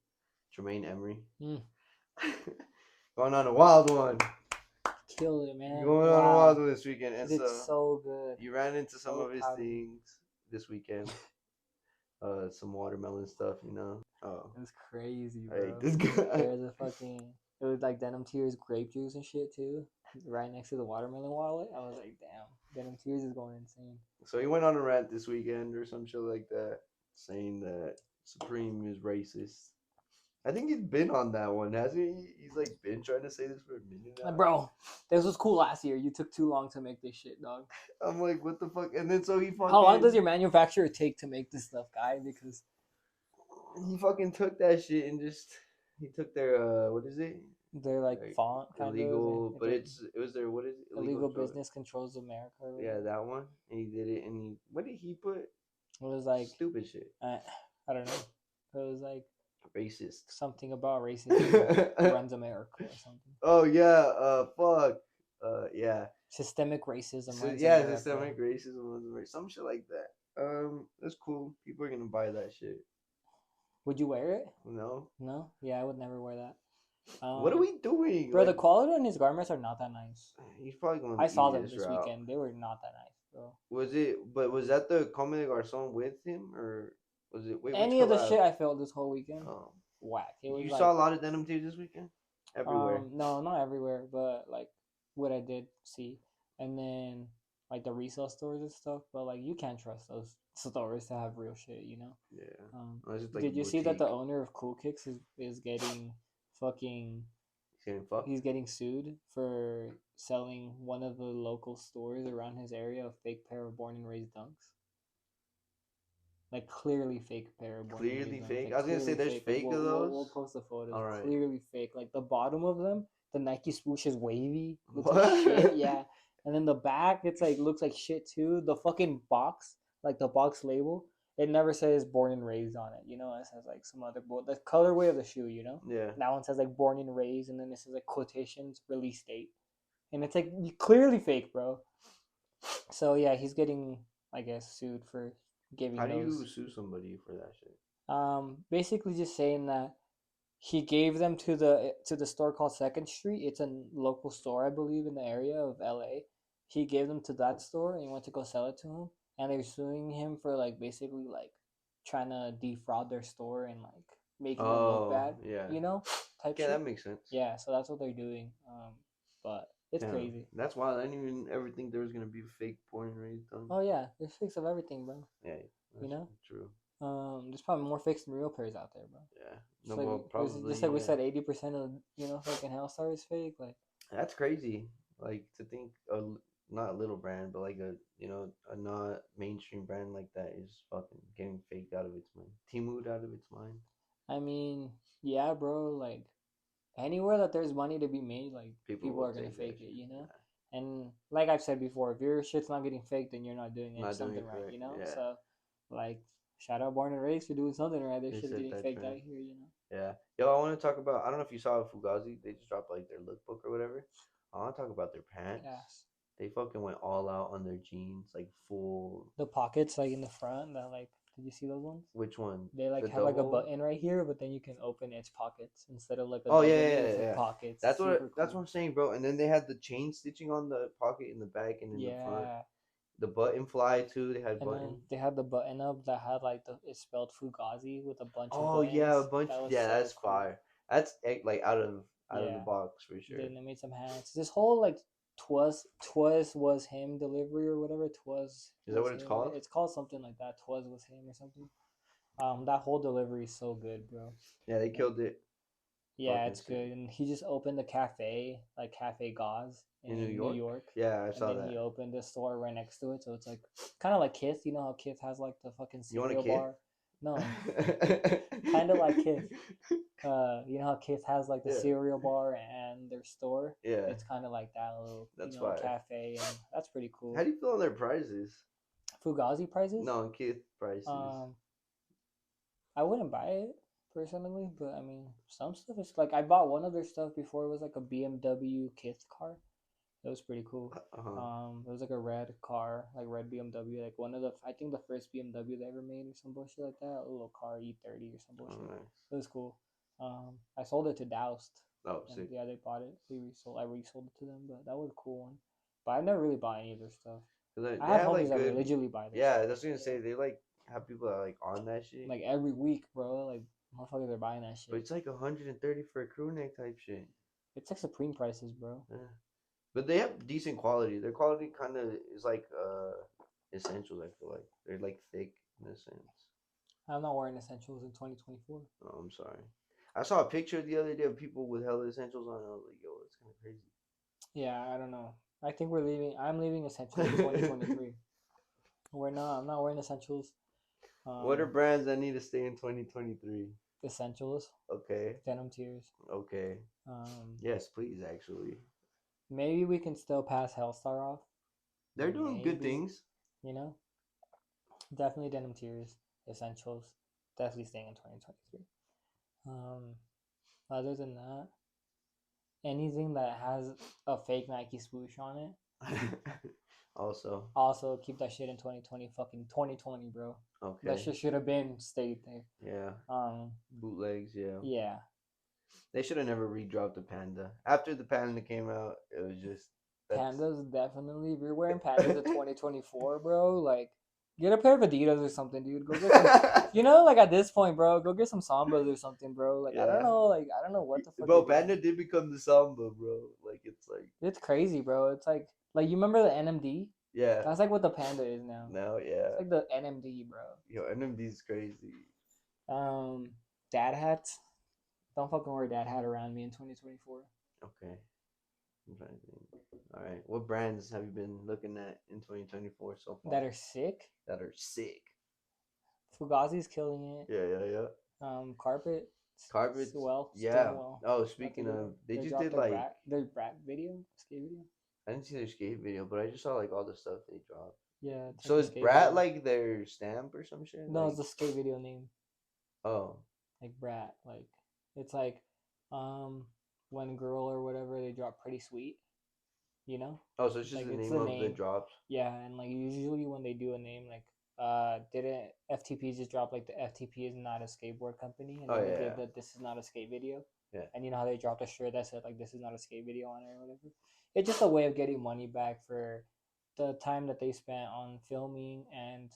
[SPEAKER 1] Jermaine Emery.
[SPEAKER 2] Mm.
[SPEAKER 1] Going on a wild one.
[SPEAKER 2] Killed it, man.
[SPEAKER 1] Going on a wild one this weekend. And
[SPEAKER 2] He did so good.
[SPEAKER 1] you ran into some
[SPEAKER 2] So
[SPEAKER 1] of his
[SPEAKER 2] proud of him.
[SPEAKER 1] things this weekend. Some watermelon stuff, Oh,
[SPEAKER 2] It was crazy,
[SPEAKER 1] I hate
[SPEAKER 2] bro.
[SPEAKER 1] this guy.
[SPEAKER 2] There's a fucking. It was like Denim Tears grape juice and shit too, right next to the watermelon wallet. I was like, damn, Denim Tears is going insane.
[SPEAKER 1] So he went on a rant this weekend or some shit like that, saying that Supreme is racist. I think he's been on that one, hasn't he? He's like been trying to say this for a minute now.
[SPEAKER 2] Bro, this was cool last year. You took too long to make this shit, dog.
[SPEAKER 1] I'm like, what the fuck? And then so he fucking.
[SPEAKER 2] How long does your manufacturer take to make this stuff, guy? Because
[SPEAKER 1] he fucking took that shit and he took their what is it?
[SPEAKER 2] They're like font kind
[SPEAKER 1] illegal,
[SPEAKER 2] of
[SPEAKER 1] but it was their what is it?
[SPEAKER 2] Illegal Business Controls America. Right?
[SPEAKER 1] Yeah, that one. And he did it, and what did he put?
[SPEAKER 2] It was like
[SPEAKER 1] stupid shit.
[SPEAKER 2] I don't know. It was like
[SPEAKER 1] racist.
[SPEAKER 2] Something about racism runs America or something.
[SPEAKER 1] Oh yeah, fuck. Yeah.
[SPEAKER 2] Systemic racism.
[SPEAKER 1] Systemic racism runs America. Some shit like that. That's cool. People are gonna buy that shit.
[SPEAKER 2] Would you wear it?
[SPEAKER 1] No.
[SPEAKER 2] No? Yeah, I would never wear that.
[SPEAKER 1] What are we doing?
[SPEAKER 2] Bro, the quality on his garments are not that nice.
[SPEAKER 1] He's probably going
[SPEAKER 2] I saw them this weekend. They were not that nice, bro.
[SPEAKER 1] Was that the Comme des Garçons with him? Or was it... Wait,
[SPEAKER 2] any of the shit I felt this whole weekend?
[SPEAKER 1] Oh.
[SPEAKER 2] Whack. It was
[SPEAKER 1] you saw a lot of denim tees this weekend? Everywhere?
[SPEAKER 2] No, not everywhere, but like what I did see. And then like the resale stores and stuff, but like you can't trust those stores to have real shit,
[SPEAKER 1] Yeah.
[SPEAKER 2] Did you see that the owner of Cool Kicks is getting fucking... He's getting sued for selling one of the local stores around his area a fake pair of born and raised dunks. Like clearly fake pair of born and raised dunks.
[SPEAKER 1] Fake?
[SPEAKER 2] Like,
[SPEAKER 1] I was gonna say there's fake of those.
[SPEAKER 2] We'll post the photos.
[SPEAKER 1] All right.
[SPEAKER 2] Clearly fake. Like the bottom of them, the Nike swoosh is wavy. Looks
[SPEAKER 1] what?
[SPEAKER 2] like shit. Yeah. And then the back, it's like looks like shit too. The fucking box, like the box label, it never says born and raised on it. It says like some other the colorway of the shoe.
[SPEAKER 1] Yeah.
[SPEAKER 2] That one says like born and raised, and then it says like quotations release date, and it's like clearly fake, bro. So yeah, he's getting, I guess, sued for giving.
[SPEAKER 1] How do you sue somebody for that shit?
[SPEAKER 2] Basically just saying that he gave them to the store called Second Street. It's a local store, I believe, in the area of LA. He gave them to that store, and he went to go sell it to him. And they're suing him for like basically like trying to defraud their store and like making them look bad.
[SPEAKER 1] Yeah.
[SPEAKER 2] Type
[SPEAKER 1] yeah,
[SPEAKER 2] shit.
[SPEAKER 1] that makes sense.
[SPEAKER 2] Yeah, so that's what they're doing. But it's crazy.
[SPEAKER 1] That's why I didn't even ever think there was gonna be fake born and raised done.
[SPEAKER 2] Oh yeah, there's fakes of everything, bro.
[SPEAKER 1] Yeah, true.
[SPEAKER 2] There's probably more fakes than real pairs out there, bro.
[SPEAKER 1] Yeah, probably.
[SPEAKER 2] Just like we said, 80% of fucking Hellstar is fake. Like
[SPEAKER 1] that's crazy. Like to think not a little brand, but like a not mainstream brand like that is fucking getting faked out of its mind. Teamu'd out of its mind.
[SPEAKER 2] I mean, yeah, bro. Like anywhere that there's money to be made, like people are gonna fake it, Yeah. And like I've said before, if your shit's not getting faked, then you're not doing something right, Yeah. So, like, shout out Born and Raised for doing something right. Their shit's getting faked out here,
[SPEAKER 1] Yeah. Yo, I want to talk about. I don't know if you saw Fugazi. They just dropped like their lookbook or whatever. I want to talk about their pants.
[SPEAKER 2] Yes.
[SPEAKER 1] They fucking went all out on their jeans, like full.
[SPEAKER 2] The pockets, like in the front, that like. Did you see those ones?
[SPEAKER 1] Which one?
[SPEAKER 2] They like have like a button right here, but then you can open its pockets instead of like a
[SPEAKER 1] yeah.
[SPEAKER 2] pockets.
[SPEAKER 1] That's what I'm saying, bro. And then they had the chain stitching on the pocket in the back and in the front. The button fly too. They had button.
[SPEAKER 2] They had the button up that had like it's spelled Fugazi with a bunch of
[SPEAKER 1] buttons. Yeah, a bunch. That's cool. Fire. That's like out of the box for sure.
[SPEAKER 2] Then they made some hats. This whole like Twas was him delivery or whatever. Is
[SPEAKER 1] that what it's called?
[SPEAKER 2] It's called something like that. Twas was him or something. That whole delivery is so good, bro.
[SPEAKER 1] Yeah, they killed it.
[SPEAKER 2] Yeah, it's good. And he just opened a cafe, like Cafe Gauze in New York.
[SPEAKER 1] Yeah, I saw that.
[SPEAKER 2] And then he opened a store right next to it, so it's like kind of like Kith. You know how Kith has like the fucking cereal bar. No, kind of like Kith. You know how Kith has like the
[SPEAKER 1] Yeah.
[SPEAKER 2] cereal bar and their store.
[SPEAKER 1] Yeah,
[SPEAKER 2] It's kind of like that little,
[SPEAKER 1] that's why.
[SPEAKER 2] cafe, and that's pretty cool.
[SPEAKER 1] How do you feel on their prices?
[SPEAKER 2] Fugazi prices?
[SPEAKER 1] No, on Kith prices.
[SPEAKER 2] I wouldn't buy it personally, but I mean, some stuff is like I bought one of their stuff before. It was like a BMW Kith car. It was pretty cool. It was like a red car, like red BMW, like one of the I think the first BMW they ever made or some bullshit like that. A little car E30 or some bullshit.
[SPEAKER 1] Oh, nice.
[SPEAKER 2] It was cool. I sold it to Doused.
[SPEAKER 1] Oh,
[SPEAKER 2] And
[SPEAKER 1] sick.
[SPEAKER 2] yeah, they bought it. I resold it to them, but that was a cool one. But I never really bought any of their stuff. I have homies that religiously buy their
[SPEAKER 1] Yeah,
[SPEAKER 2] stuff.
[SPEAKER 1] that's what I was gonna say. They like have people that are like on that shit.
[SPEAKER 2] Like every week, bro. Like motherfuckers are buying that shit.
[SPEAKER 1] But it's like 130 for a crew neck type shit.
[SPEAKER 2] It's like Supreme prices, bro.
[SPEAKER 1] Yeah. But they have decent quality. Their quality kind of is like essentials. I feel like they're like thick in a sense.
[SPEAKER 2] I'm not wearing essentials in 2024.
[SPEAKER 1] Oh, I'm sorry. I saw a picture the other day of people with hella essentials on. And I was like, yo, that's kind of crazy.
[SPEAKER 2] Yeah, I don't know. I think we're leaving. I'm leaving essentials in 2023. I'm not wearing essentials.
[SPEAKER 1] What are brands that need to stay in 2023?
[SPEAKER 2] Essentials.
[SPEAKER 1] Okay.
[SPEAKER 2] Denim Tears.
[SPEAKER 1] Okay. Yes, please. Actually,
[SPEAKER 2] maybe we can still pass Hellstar off.
[SPEAKER 1] They're doing good things.
[SPEAKER 2] You know, definitely Denim Tears. Essentials. Definitely staying in 2023. Other than that, anything that has a fake Nike swoosh on it. Also keep that shit in 2020. Fucking 2020, bro. Okay. That shit should have been stayed there.
[SPEAKER 1] Yeah. Bootlegs. Yeah.
[SPEAKER 2] Yeah.
[SPEAKER 1] They should have never redropped the Panda. After the Panda came out, it was just
[SPEAKER 2] Pandas definitely. If you're wearing Pandas in 2024, bro, like get a pair of Adidas or something, dude. Go get some, like at this point, bro, go get some Sambas or something, bro. Like yeah. I don't know what the fuck.
[SPEAKER 1] Bro, Panda did become the Samba, bro. Like
[SPEAKER 2] it's crazy, bro. It's like you remember the NMD?
[SPEAKER 1] Yeah.
[SPEAKER 2] That's like what the Panda is now.
[SPEAKER 1] Now, yeah.
[SPEAKER 2] It's like the NMD, bro.
[SPEAKER 1] Yo, NMD's crazy.
[SPEAKER 2] Dad hats. Don't fucking wear dad hat around me in 2024.
[SPEAKER 1] Okay. I'm trying to think. All right. What brands have you been looking at in 2024 so far?
[SPEAKER 2] That are sick? Fugazi's killing it.
[SPEAKER 1] Yeah.
[SPEAKER 2] Carpets.
[SPEAKER 1] Well. Yeah. Well. Oh, speaking of, they just did like
[SPEAKER 2] their brat video, skate video.
[SPEAKER 1] I didn't see their skate video, but I just saw like all the stuff they dropped.
[SPEAKER 2] Yeah.
[SPEAKER 1] So is Brat like their stamp or some shit?
[SPEAKER 2] No, it's the skate video name.
[SPEAKER 1] Oh.
[SPEAKER 2] Like Brat, like it's like, when Girl or whatever they drop Pretty Sweet,
[SPEAKER 1] Oh, so it's just like, the name of the drops.
[SPEAKER 2] Yeah, and like usually when they do a name like didn't FTP just drop like the FTP is not a skateboard company, and then they did that this is not a skate video.
[SPEAKER 1] Yeah.
[SPEAKER 2] And you know how they dropped a shirt that said like this is not a skate video on it or whatever. It's just a way of getting money back for the time that they spent on filming and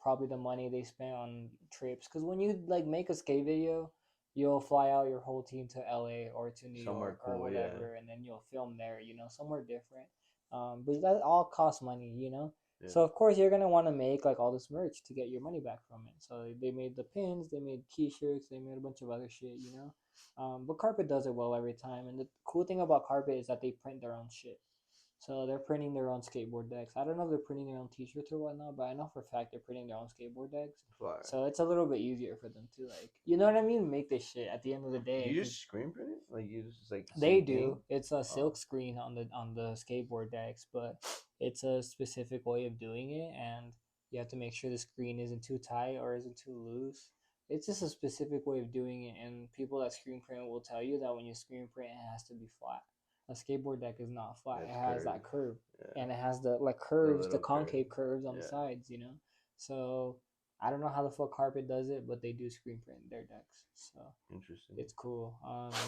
[SPEAKER 2] probably the money they spent on trips. Because when you like make a skate video, you'll fly out your whole team to LA or to New York or whatever, and then you'll film there, somewhere different. But that all costs money, Yeah. So of course you're gonna want to make like all this merch to get your money back from it. So they made the pins, they made T-shirts, they made a bunch of other shit, But Carpet does it well every time. And the cool thing about Carpet is that they print their own shit. So they're printing their own skateboard decks. I don't know if they're printing their own T-shirts or whatnot, but I know for a fact they're printing their own skateboard decks. Fire. So it's a little bit easier for them to you know what I mean? Make this shit at the end of the day.
[SPEAKER 1] Do you just screen print it? Like you just like
[SPEAKER 2] they do. It's a silk screen on the skateboard decks, but it's a specific way of doing it, and you have to make sure the screen isn't too tight or isn't too loose. It's just a specific way of doing it, and people that screen print will tell you that when you screen print, it has to be flat. A skateboard deck is not flat. It has that curve, and it has the curves, the concave curves on the sides, So I don't know how the fuck Carpet does it, but they do screen print their decks. So
[SPEAKER 1] interesting.
[SPEAKER 2] It's cool.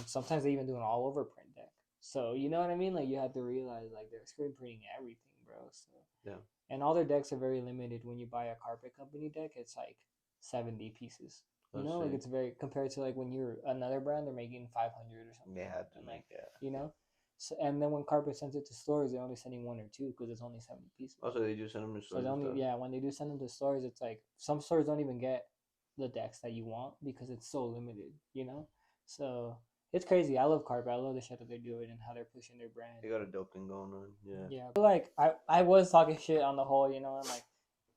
[SPEAKER 2] Sometimes they even do an all over print deck. So you know what I mean? Like you have to realize like they're screen printing everything, bro. So
[SPEAKER 1] yeah.
[SPEAKER 2] And all their decks are very limited. When you buy a Carpet company deck, it's like 70 pieces. Like it's very compared to like when you're another brand, they're making 500 or something.
[SPEAKER 1] They have to make that.
[SPEAKER 2] So, and then when Carpet sends it to stores, they're only sending 1 or 2 because it's only 70 pieces.
[SPEAKER 1] Also, they do send them to stores.
[SPEAKER 2] So when they do send them to stores, it's like some stores don't even get the decks that you want because it's so limited, So it's crazy. I love Carpet. I love the shit that they're doing and how they're pushing their brand.
[SPEAKER 1] They got a dope thing going on. Yeah.
[SPEAKER 2] Yeah. But like I was talking shit on the whole, and like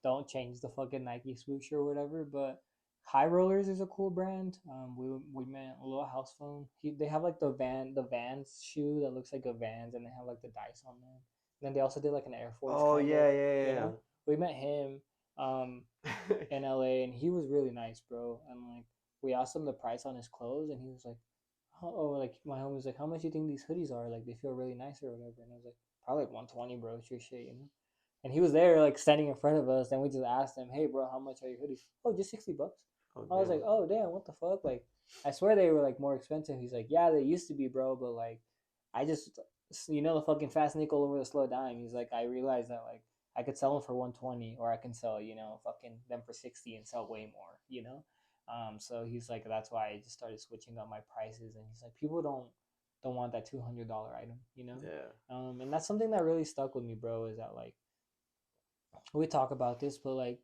[SPEAKER 2] don't change the fucking Nike swoosh or whatever, but High Rollers is a cool brand. We met Little House Phone. They have like the Vans shoe that looks like a Vans, and they have like the dice on them. And then they also did like an Air Force
[SPEAKER 1] Oh
[SPEAKER 2] kind of,
[SPEAKER 1] yeah,
[SPEAKER 2] you
[SPEAKER 1] yeah,
[SPEAKER 2] know. We met him
[SPEAKER 1] yeah.
[SPEAKER 2] in LA, and he was really nice, bro. And like we asked him the price on his clothes, and he was like, "Oh, like my homie was like, how much do you think these hoodies are? Like they feel really nice or whatever." And I was like, "Probably like 120, bro. It's your shit, you know." And he was there, like standing in front of us. Then we just asked him, "Hey, bro, how much are your hoodies?" "Oh, just $60."
[SPEAKER 1] Oh
[SPEAKER 2] I was
[SPEAKER 1] damn.
[SPEAKER 2] like, "Oh, damn, what the fuck?" Like, I swear they were like more expensive. He's like, "Yeah, they used to be, bro, but like, I just, the fucking fast nickel over the slow dime." He's like, "I realized that like I could sell them for 120, or I can sell, fucking them for 60 and sell way more, you know." So he's like, that's why I just started switching up my prices. And he's like, people don't want that $200 item, you know.
[SPEAKER 1] Yeah.
[SPEAKER 2] And that's something that really stuck with me, bro. Is that like we talk about this, but like,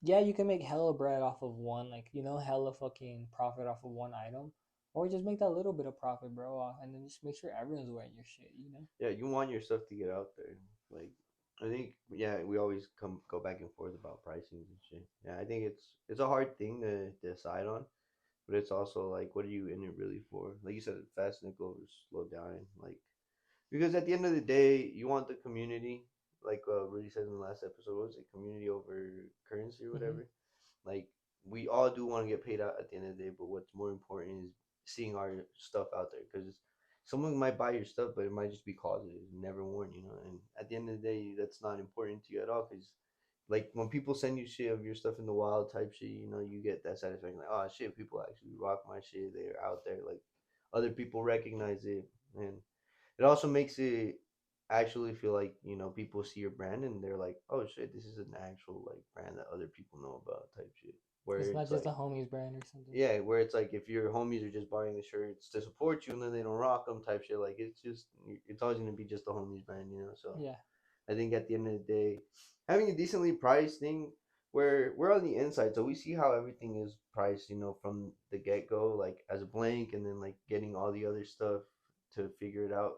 [SPEAKER 2] yeah, you can make hella bread off of one, like, hella fucking profit off of one item, or just make that little bit of profit, bro, off, and then just make sure everyone's wearing your shit, you know.
[SPEAKER 1] Yeah, you want your stuff to get out there. Like, I think, yeah, we always go back and forth about pricing and shit. Yeah, I think it's a hard thing to decide on, but it's also like, what are you in it really for? Like you said, fast nickel or slow down. Like, because at the end of the day, you want the community. Like Rudy said in the last episode, what was it, community over currency or
[SPEAKER 2] Mm-hmm.
[SPEAKER 1] whatever? Like, we all do want to get paid out at the end of the day, but what's more important is seeing our stuff out there, because someone might buy your stuff, but it might just be causes never worn, And at the end of the day, that's not important to you at all, because like when people send you shit of your stuff in the wild type shit, you get that satisfaction, like, oh shit, people actually rock my shit, they're out there, like other people recognize it, and it also makes it actually feel like, people see your brand and they're like, oh shit, this is an actual like brand that other people know about type shit. Where
[SPEAKER 2] It's not
[SPEAKER 1] it's
[SPEAKER 2] just a
[SPEAKER 1] like,
[SPEAKER 2] homies brand or something.
[SPEAKER 1] yeah, where it's like if your homies are just buying the shirts to support you and then they don't rock them type shit, like it's always gonna be just the homies brand. So
[SPEAKER 2] Yeah.
[SPEAKER 1] I think at the end of the day, having a decently priced thing where we're on the inside, so we see how everything is priced, from the get go, like as a blank, and then like getting all the other stuff to figure it out.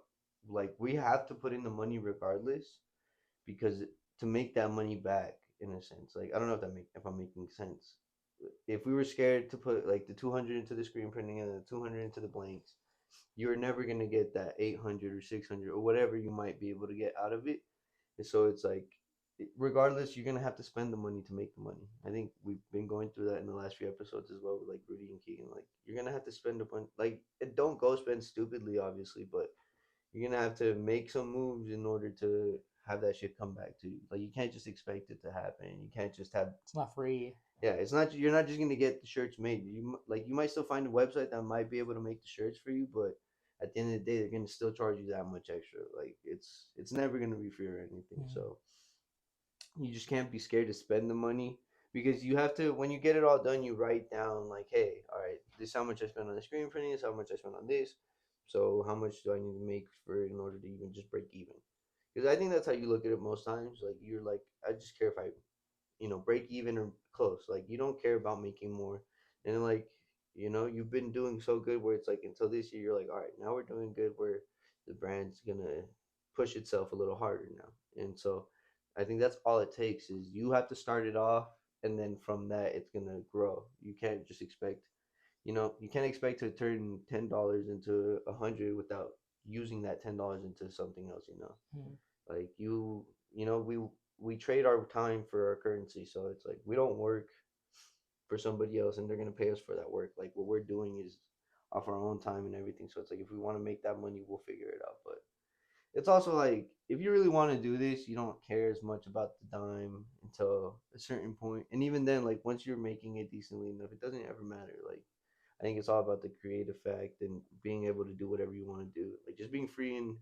[SPEAKER 1] Like we have to put in the money regardless, because to make that money back, in a sense, like I don't know if I'm making sense. If we were scared to put like the 200 into the screen printing and the 200 into the blanks, you're never gonna get that 800 or 600 or whatever you might be able to get out of it. And so it's like, regardless, you're gonna have to spend the money to make the money. I think we've been going through that in the last few episodes as well with like Rudy and Keegan. Like you're gonna have to spend a bunch. Like don't go spend stupidly, obviously, but you're gonna have to make some moves in order to have that shit come back to you. Like you can't just expect it to happen. You can't just have,
[SPEAKER 2] It's not free.
[SPEAKER 1] yeah, it's not, you're not just gonna get the shirts made. You might still find a website that might be able to make the shirts for you, but at the end of the day, they're gonna still charge you that much extra. Like it's never gonna be free or anything.
[SPEAKER 2] Mm-hmm.
[SPEAKER 1] So you just can't be scared to spend the money, because you have to, when you get it all done, you write down like, hey, all right, this is how much I spent on the screen printing, this is how much I spent on this. So how much do I need to make for it in order to even just break even? Because I think that's how you look at it most times. Like you're like, I just care if I, break even or close. Like you don't care about making more. And like, you've been doing so good where it's like until this year, you're like, all right, now we're doing good where the brand's gonna push itself a little harder now. And so I think that's all it takes is you have to start it off, and then from that it's gonna grow. You can't just expect, you can't expect to turn $10 into 100 without using that $10 into something else.
[SPEAKER 2] Mm-hmm.
[SPEAKER 1] Like we trade our time for our currency, so it's like we don't work for somebody else and they're gonna pay us for that work. Like what we're doing is off our own time and everything. So it's like if we want to make that money, we'll figure it out. But it's also like if you really want to do this, you don't care as much about the dime until a certain point. And even then, like once you're making it decently enough, it doesn't ever matter. Like I think it's all about the creative fact and being able to do whatever you want to do. Like just being free, and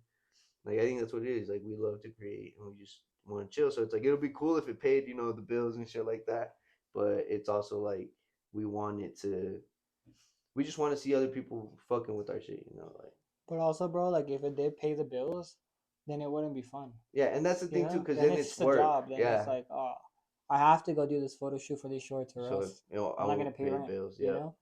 [SPEAKER 1] like I think that's what it is. Like we love to create and we just want to chill. So it's like it'll be cool if it paid, the bills and shit like that. But it's also like we want it to. We just want to see other people fucking with our shit. Like
[SPEAKER 2] But also, bro, like if it did pay the bills, then it wouldn't be fun.
[SPEAKER 1] yeah, and that's the
[SPEAKER 2] You
[SPEAKER 1] thing too,
[SPEAKER 2] know?
[SPEAKER 1] because
[SPEAKER 2] Then
[SPEAKER 1] then
[SPEAKER 2] it's
[SPEAKER 1] it's
[SPEAKER 2] just a
[SPEAKER 1] work.
[SPEAKER 2] job. Then it's
[SPEAKER 1] Yeah.
[SPEAKER 2] like, oh, I have to go do this photo shoot for these shorts, or
[SPEAKER 1] So
[SPEAKER 2] else
[SPEAKER 1] I
[SPEAKER 2] I'm not gonna
[SPEAKER 1] won't
[SPEAKER 2] pay
[SPEAKER 1] pay the
[SPEAKER 2] rent.
[SPEAKER 1] bills.
[SPEAKER 2] You
[SPEAKER 1] Yeah.
[SPEAKER 2] know?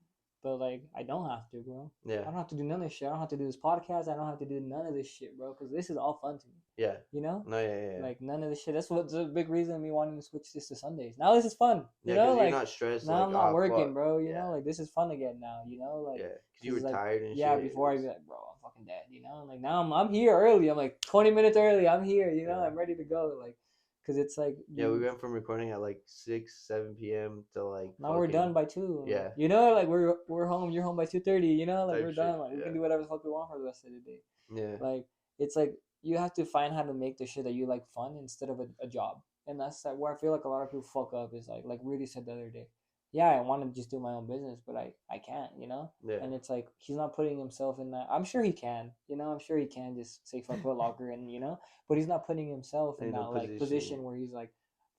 [SPEAKER 2] But like, I don't have to, bro.
[SPEAKER 1] Yeah.
[SPEAKER 2] I don't have to do none of this shit. I don't have to do this podcast. I don't have to do none of this shit, bro. Because this is all fun to me.
[SPEAKER 1] Yeah.
[SPEAKER 2] You know?
[SPEAKER 1] No, yeah.
[SPEAKER 2] Like none of this shit. That's what's a big reason me wanting to switch this to Sundays. Now this is fun. You
[SPEAKER 1] Yeah,
[SPEAKER 2] know,
[SPEAKER 1] because you're
[SPEAKER 2] like
[SPEAKER 1] not stressed.
[SPEAKER 2] now
[SPEAKER 1] Like,
[SPEAKER 2] I'm not working,
[SPEAKER 1] fuck.
[SPEAKER 2] bro. You know, like this is fun again now. You know, like
[SPEAKER 1] yeah, because you were
[SPEAKER 2] like,
[SPEAKER 1] tired and
[SPEAKER 2] yeah.
[SPEAKER 1] shit.
[SPEAKER 2] Before I'd be like, bro, I'm fucking dead. You know, like now I'm here early. I'm like 20 minutes early. I'm here. You know, I'm ready to go. Like, because it's like
[SPEAKER 1] yeah, we went from recording at like 6, 7 p.m. to like
[SPEAKER 2] now we're done by 2.
[SPEAKER 1] Yeah.
[SPEAKER 2] You know, like we're home. You're home by 2:30. You know, like
[SPEAKER 1] Type
[SPEAKER 2] we're
[SPEAKER 1] shit,
[SPEAKER 2] done. Like we can do whatever the fuck we want for the rest of the day.
[SPEAKER 1] Yeah.
[SPEAKER 2] Like it's like you have to find how to make the shit that you like fun instead of a job. And that's like where I feel like a lot of people fuck up is like Rudy said the other day. Yeah, I want to just do my own business, but I can't, you know?
[SPEAKER 1] Yeah.
[SPEAKER 2] And it's like he's not putting himself in that. I'm sure he can, you know? I'm sure he can just say fuck Foot Locker and, you know? But he's not putting himself in that like position where he's like,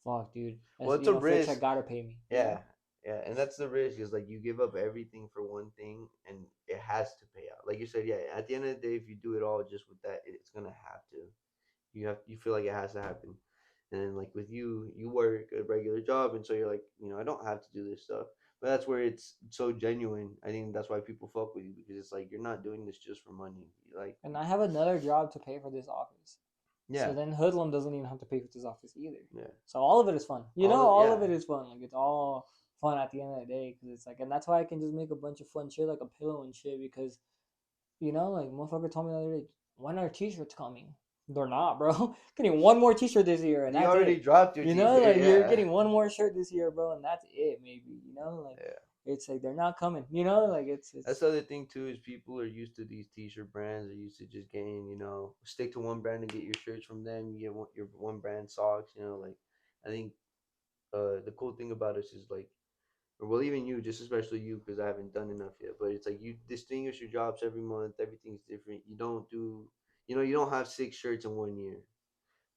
[SPEAKER 2] fuck, dude.
[SPEAKER 1] Well, it's a risk.
[SPEAKER 2] Fitch, gotta pay me.
[SPEAKER 1] Yeah. Know? Yeah, and that's the risk is like you give up everything for one thing and it has to pay out. Like you said, yeah, at the end of the day, if you do it all just with that, it's gonna have to. You feel like it has to happen. And then like with you work a regular job, and so you're like, I don't have to do this stuff. But that's where it's so genuine. I think that's why people fuck with you because it's like you're not doing this just for money. Like,
[SPEAKER 2] and I have another job to pay for this office.
[SPEAKER 1] Yeah.
[SPEAKER 2] So then Hoodlum doesn't even have to pay for this office either.
[SPEAKER 1] Yeah.
[SPEAKER 2] So all of it is fun. All of it is fun. Like it's all fun at the end of the day because it's like, and that's why I can just make a bunch of fun shit like a pillow and shit because, like motherfucker told me the other day, when are t-shirts coming? They're not, bro. Getting one more t-shirt this year, and
[SPEAKER 1] you already dropped your.
[SPEAKER 2] T-shirt, like you're getting one more shirt this year, bro, and that's it, maybe. Like it's like they're not coming. Like it's.
[SPEAKER 1] That's the other thing too is people are used to these t-shirt brands. They're used to just getting, stick to one brand and get your shirts from them. You get your one brand socks. Like I think the cool thing about us is like, well, even you, just especially you, because I haven't done enough yet. But it's like you distinguish your jobs every month. Everything's different. You don't do. You don't have 6 shirts in 1 year,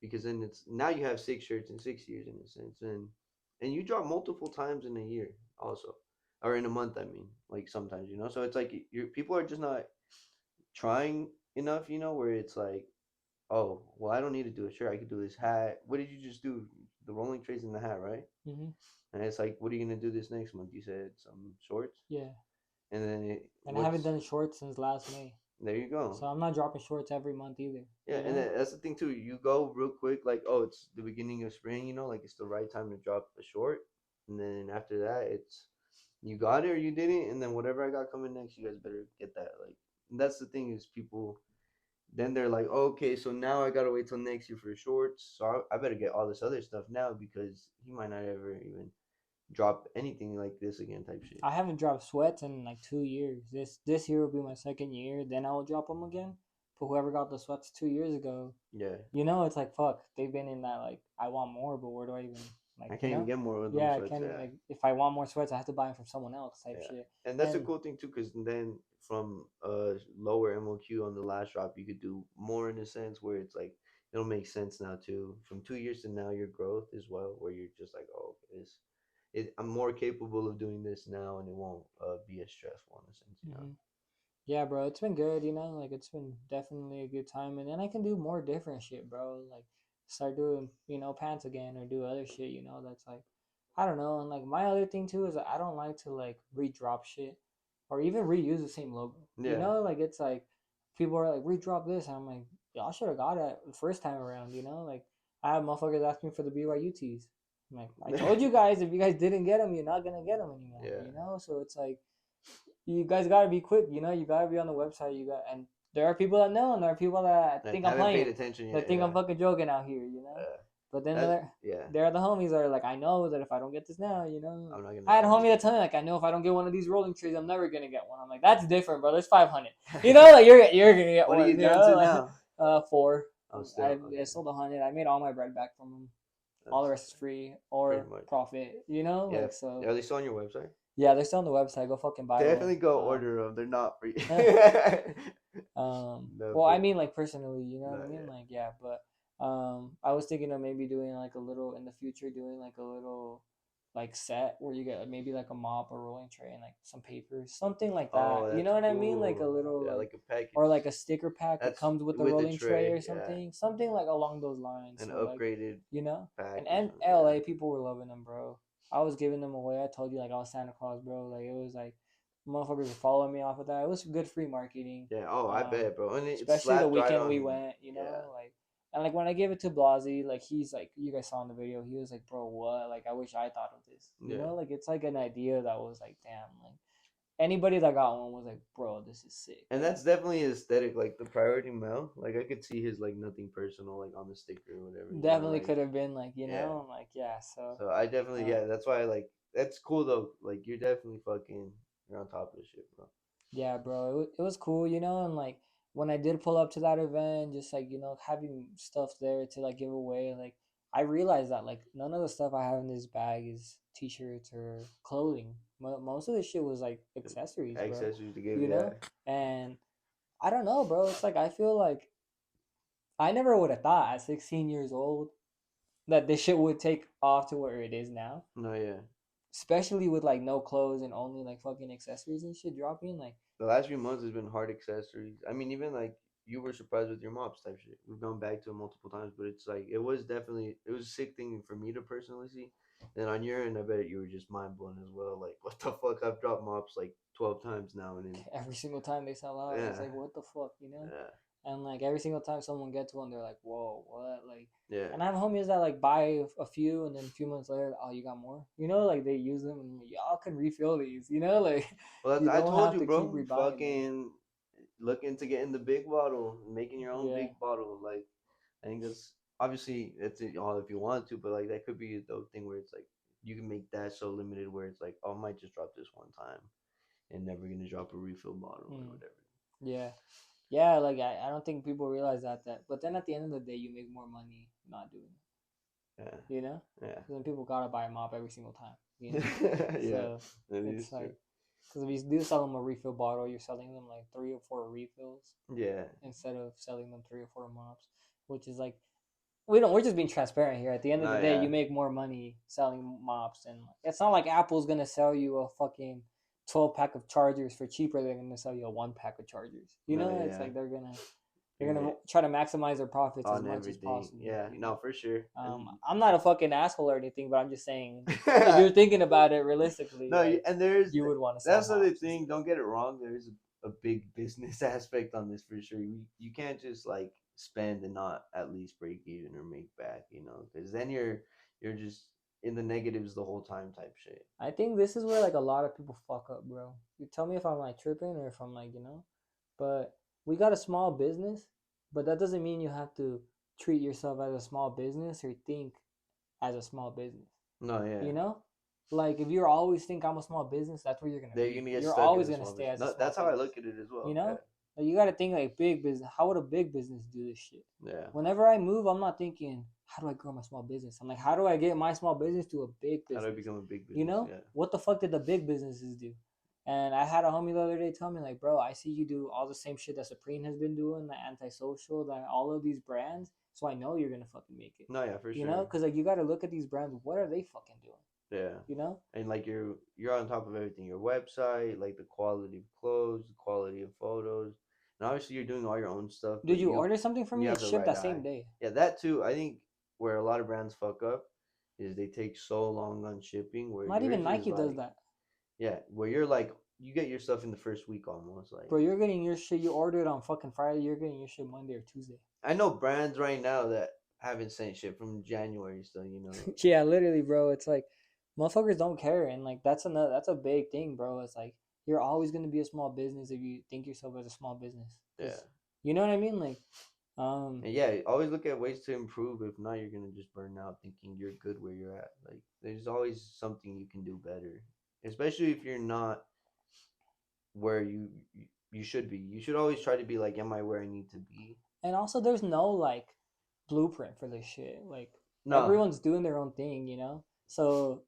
[SPEAKER 1] because then it's now you have 6 shirts in 6 years in a sense, and you drop multiple times in a year also, or in a month. I mean, like sometimes so it's like people are just not trying enough. Where it's like, oh well, I don't need to do a shirt. I could do this hat. What did you just do? The rolling trays and the hat, right?
[SPEAKER 2] Mm-hmm.
[SPEAKER 1] And it's like, what are you gonna do this next month? You said some shorts.
[SPEAKER 2] Yeah.
[SPEAKER 1] And then
[SPEAKER 2] I haven't done shorts since last May.
[SPEAKER 1] There you go.
[SPEAKER 2] So I'm not dropping shorts every month either.
[SPEAKER 1] Yeah, and that's the thing too. You go real quick, like, oh, it's the beginning of spring, like it's the right time to drop a short. And then after that, it's you got it or you didn't, and then whatever I got coming next, you guys better get that. Like, and that's the thing is people. Then they're like, oh, okay, so now I gotta wait till next year for shorts. So I better get all this other stuff now because he might not ever even drop anything like this again type shit.
[SPEAKER 2] I haven't dropped sweats in like 2 years. This year will be my second year. Then I will drop them again. But whoever got the sweats 2 years ago, it's like fuck. They've been in that like I want more, but where do I even like?
[SPEAKER 1] I can't even get more of
[SPEAKER 2] them. Yeah, sweats, I can't. Like if I want more sweats, I have to buy them from someone else type shit.
[SPEAKER 1] And that's a cool thing too, because then from lower MOQ on the last drop, you could do more in a sense where it's like it'll make sense now too. From 2 years to now, your growth as well, where you're just like, oh, I'm more capable of doing this now, and it won't be as stressful in a sense,
[SPEAKER 2] Mm-hmm. Yeah, bro, it's been good, like it's been definitely a good time, and then I can do more different shit, bro. Like start doing, pants again or do other shit, that's like, I don't know. And like my other thing too is I don't like to like redrop shit or even reuse the same logo. Yeah. Like it's like people are like redrop this, and I'm like, y'all should have got it the first time around, like I have motherfuckers asking for the BYU tees. I'm like, I told you guys, if you guys didn't get them, you're not gonna get them anymore. Yeah. So it's like, you guys gotta be quick. You gotta be on the website. And there are people that know, and there are people that think I'm playing. Paid attention yet, think I'm fucking joking out here. But then there are the homies that are like, I know that if I don't get this now, I'm not gonna. I had a homie that told me like, I know if I don't get one of these rolling trees, I'm never gonna get one. I'm like, that's different, bro. There's 500. Like you're gonna get one.
[SPEAKER 1] What are you doing to
[SPEAKER 2] now? 4.
[SPEAKER 1] I
[SPEAKER 2] sold 100. I made all my bread back from them. All the rest is free or profit,
[SPEAKER 1] Yeah.
[SPEAKER 2] Like, so.
[SPEAKER 1] Are they still on your website?
[SPEAKER 2] Yeah, they're still on the website. Go fucking buy them.
[SPEAKER 1] Definitely go order them. They're not free.
[SPEAKER 2] Well, I mean, like personally, what I mean? Yeah. Like, yeah, but I was thinking of maybe doing like a little in the future, doing like a little like set where you get maybe like a mop, a rolling tray, and like some papers, something like that.
[SPEAKER 1] Oh,
[SPEAKER 2] you know what I mean? Like a little, like a package, or like a sticker pack that comes with the rolling tray or something, something like along those lines.
[SPEAKER 1] An upgraded,
[SPEAKER 2] And LA people were loving them, bro. I was giving them away. I told you, like I was Santa Claus, bro. Like it was like Motherfuckers were following me off of that. It was good free marketing.
[SPEAKER 1] Yeah. Oh, I bet, bro. And it
[SPEAKER 2] Especially the
[SPEAKER 1] slapped right
[SPEAKER 2] weekend we
[SPEAKER 1] on.
[SPEAKER 2] went, you
[SPEAKER 1] Yeah.
[SPEAKER 2] know, like, and like when I gave it to Blasey, like he's like, you guys saw in the video, he was like, bro, what? Like, I wish I thought of this, you
[SPEAKER 1] Yeah.
[SPEAKER 2] know, like it's like an idea that was like, damn, like anybody that got one was like, bro, this is sick.
[SPEAKER 1] And that's definitely aesthetic, like the priority mail. Like I could see his like nothing personal, like on the sticker or whatever.
[SPEAKER 2] Definitely
[SPEAKER 1] like,
[SPEAKER 2] could have been like, you
[SPEAKER 1] yeah.
[SPEAKER 2] know, like yeah. So
[SPEAKER 1] So I definitely, yeah. That's why I like. That's cool though. Like you're definitely fucking. You're on top of the shit, bro.
[SPEAKER 2] yeah, bro, it was cool, you know, and like when I did pull up to that event, just like you know, having stuff there to like give away, like I realized that like none of the stuff I have in this bag is t-shirts or clothing. Most of the shit was like accessories, bro.
[SPEAKER 1] Accessories to give,
[SPEAKER 2] You
[SPEAKER 1] yeah.
[SPEAKER 2] know, and I don't know, bro. It's like I feel like I never would have thought at 16 years old that this shit would take off to where it is now.
[SPEAKER 1] No, yeah.
[SPEAKER 2] Especially with like no clothes and only like fucking accessories and shit dropping. Like
[SPEAKER 1] The last few months has been hard accessories. I mean, even like you were surprised with your mops type shit. We've gone back to it multiple times, but it's like it was a sick thing for me to personally see. And on your end, I bet you were just mind blown as well. Like, what the fuck? I've dropped mops like 12 times now, and then
[SPEAKER 2] every single time they sell out,
[SPEAKER 1] yeah,
[SPEAKER 2] it's like what the fuck, you know?
[SPEAKER 1] yeah,
[SPEAKER 2] And like every single time someone gets one, they're like, "Whoa, what?" Like,
[SPEAKER 1] yeah.
[SPEAKER 2] and I have homies that like buy a few, and then a few months later, oh, you got more, you know? Like they use them, and y'all can refill these, you know? Like,
[SPEAKER 1] Well,
[SPEAKER 2] you
[SPEAKER 1] I
[SPEAKER 2] don't
[SPEAKER 1] told
[SPEAKER 2] have
[SPEAKER 1] you,
[SPEAKER 2] to keep
[SPEAKER 1] bro.
[SPEAKER 2] rebuying them.
[SPEAKER 1] Fucking looking to get in the big bottle, making your own
[SPEAKER 2] Yeah.
[SPEAKER 1] big bottle. Like, I think that's obviously that's it all if you want to, but like that could be a dope thing where it's like you can make that so limited where it's like, oh, I might just drop this one time and never gonna drop a refill bottle or whatever.
[SPEAKER 2] Yeah. Yeah, like I don't think people realize that. But then at the end of the day, you make more money not doing it.
[SPEAKER 1] Yeah.
[SPEAKER 2] You know?
[SPEAKER 1] Yeah.
[SPEAKER 2] Because then people gotta buy a mop every single time. You know?
[SPEAKER 1] Yeah.
[SPEAKER 2] So it's like, because if you do sell them a refill bottle, you're selling them like 3 or 4 refills.
[SPEAKER 1] Yeah.
[SPEAKER 2] Instead of selling them 3 or 4 mops, which is like, we're just being transparent here. At the end of the day, you make more money selling mops, and it's not like Apple's gonna sell you a fucking 12-pack of chargers for cheaper. They're gonna sell you a 1-pack of chargers. You know, it's like they're gonna try to maximize their profits as much as possible.
[SPEAKER 1] Yeah, no, for sure.
[SPEAKER 2] I'm not a fucking asshole or anything, but I'm just saying if you're thinking about it realistically,
[SPEAKER 1] no,
[SPEAKER 2] like,
[SPEAKER 1] and there's
[SPEAKER 2] you would want to.
[SPEAKER 1] That's the other thing. Don't get it wrong. There's a big business aspect on this for sure. You can't just like spend and not at least break even or make back, you know, because then you're just in the negatives the whole time type shit.
[SPEAKER 2] I think this is where like a lot of people fuck up, bro. You tell me if I'm like tripping or if I'm like, you know, but we got a small business, but that doesn't mean you have to treat yourself as a small business or think as a small business.
[SPEAKER 1] No, yeah.
[SPEAKER 2] You know, like if you always think I'm a small business, that's where you're gonna be. You're always gonna stay as a small
[SPEAKER 1] That's how I
[SPEAKER 2] business.
[SPEAKER 1] look at it as well.
[SPEAKER 2] You know,
[SPEAKER 1] yeah.
[SPEAKER 2] Like, you gotta think like big business. How would a big business do this shit?
[SPEAKER 1] Yeah.
[SPEAKER 2] Whenever I move, I'm not thinking, how do I grow my small business? I'm like, how do I get my small business to a big business?
[SPEAKER 1] How do I become a big business?
[SPEAKER 2] You know, what the fuck did the big businesses do? And I had a homie the other day tell me, like, bro, I see you do all the same shit that Supreme has been doing, that Antisocial, that all of these brands. So I know you're gonna fucking make it.
[SPEAKER 1] No, yeah, for sure.
[SPEAKER 2] You know, because like you gotta look at these brands. What are they fucking doing?
[SPEAKER 1] Yeah.
[SPEAKER 2] You know?
[SPEAKER 1] And like you're on top of everything. Your website, like the quality of clothes, the quality of photos. And obviously you're doing all your own stuff.
[SPEAKER 2] Did you order something from me? It shipped that same day.
[SPEAKER 1] Yeah, that too. I think where a lot of brands fuck up is they take so long on shipping. Where
[SPEAKER 2] not even Nike does that.
[SPEAKER 1] Yeah, where you're like, you get your stuff in the first week almost. Like,
[SPEAKER 2] bro, you're getting your shit. You ordered on fucking Friday. You're getting your shit Monday or Tuesday.
[SPEAKER 1] I know brands right now that haven't sent shit from January still. You know.
[SPEAKER 2] Yeah, literally, bro. It's like motherfuckers don't care, and like that's a big thing, bro. It's like you're always gonna be a small business if you think yourself as a small business.
[SPEAKER 1] Yeah.
[SPEAKER 2] You know what I mean? Like,
[SPEAKER 1] and yeah, always look at ways to improve. If not, you're gonna just burn out thinking you're good where you're at. Like, there's always something you can do better, especially if you're not where you should be. You should always try to be like, am I where I need to be?
[SPEAKER 2] And also, there's no like blueprint for this shit. Like, everyone's doing their own thing, you know. So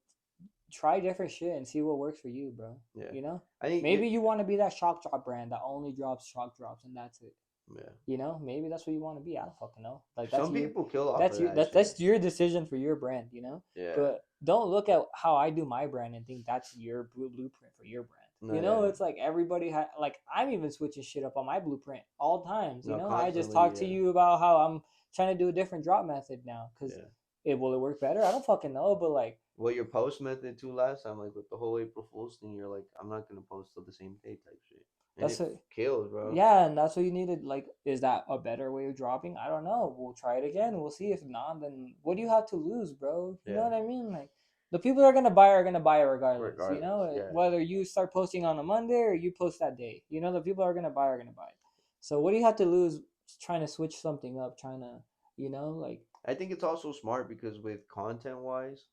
[SPEAKER 2] try different shit and see what works for you, bro.
[SPEAKER 1] Yeah.
[SPEAKER 2] You know,
[SPEAKER 1] I think
[SPEAKER 2] maybe you want to be that shock drop brand that only drops shock drops and that's it.
[SPEAKER 1] Yeah.
[SPEAKER 2] You know, maybe that's what you want to be. I don't fucking know. Like,
[SPEAKER 1] some people kill off.
[SPEAKER 2] That's your decision for your brand. You know.
[SPEAKER 1] Yeah.
[SPEAKER 2] But don't look at how I do my brand and think that's your blueprint for your brand. No, you know, it's like everybody like I'm even switching shit up on my blueprint all times. You know, I just talked to you about how I'm trying to do a different drop method now because will it work better? I don't fucking know, but like
[SPEAKER 1] Well, your post method too last time, like with the whole April Fool's thing, you're like, I'm not gonna post till the same day type shit, and
[SPEAKER 2] That's
[SPEAKER 1] it
[SPEAKER 2] what.
[SPEAKER 1] killed, bro.
[SPEAKER 2] Yeah, and that's what you needed. Like, is that a better way of dropping? I don't know. We'll try it again. We'll see. If not, then what do you have to lose, bro? You know
[SPEAKER 1] Yeah,
[SPEAKER 2] what I mean? Like, the people that are gonna buy it regardless. You
[SPEAKER 1] regardless,
[SPEAKER 2] know,
[SPEAKER 1] yeah.
[SPEAKER 2] whether you start posting on a Monday or you post that day. You know, the people that are gonna buy it. So what do you have to lose trying to switch something up? Trying to, like.
[SPEAKER 1] I think it's also smart because with content wise,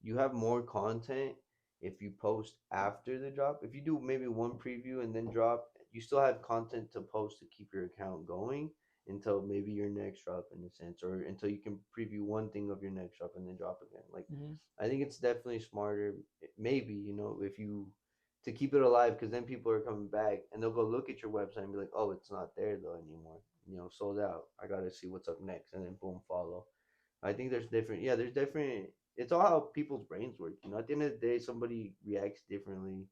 [SPEAKER 1] you have more content if you post after the drop. If you do maybe one preview and then drop, you still have content to post to keep your account going until maybe your next drop in a sense, or until you can preview one thing of your next drop and then drop again. Like,
[SPEAKER 2] Mm-hmm.
[SPEAKER 1] I think it's definitely smarter, maybe, if you to keep it alive, because then people are coming back and they'll go look at your website and be like, oh, it's not there though anymore. Sold out. I gotta see what's up next, and then boom, follow. I think there's different. Yeah, there's different. It's all how people's brains work. At the end of the day, somebody reacts differently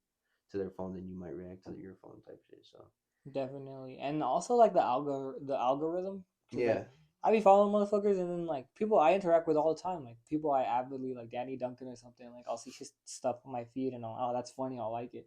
[SPEAKER 1] to their phone than you might react to your phone type shit. So
[SPEAKER 2] Definitely, and also like the algorithm, because
[SPEAKER 1] yeah,
[SPEAKER 2] like I be following motherfuckers, and then like people I interact with all the time, like people I avidly like Danny Duncan or something. Like I'll see his stuff on my feed, and oh that's funny, I'll like it,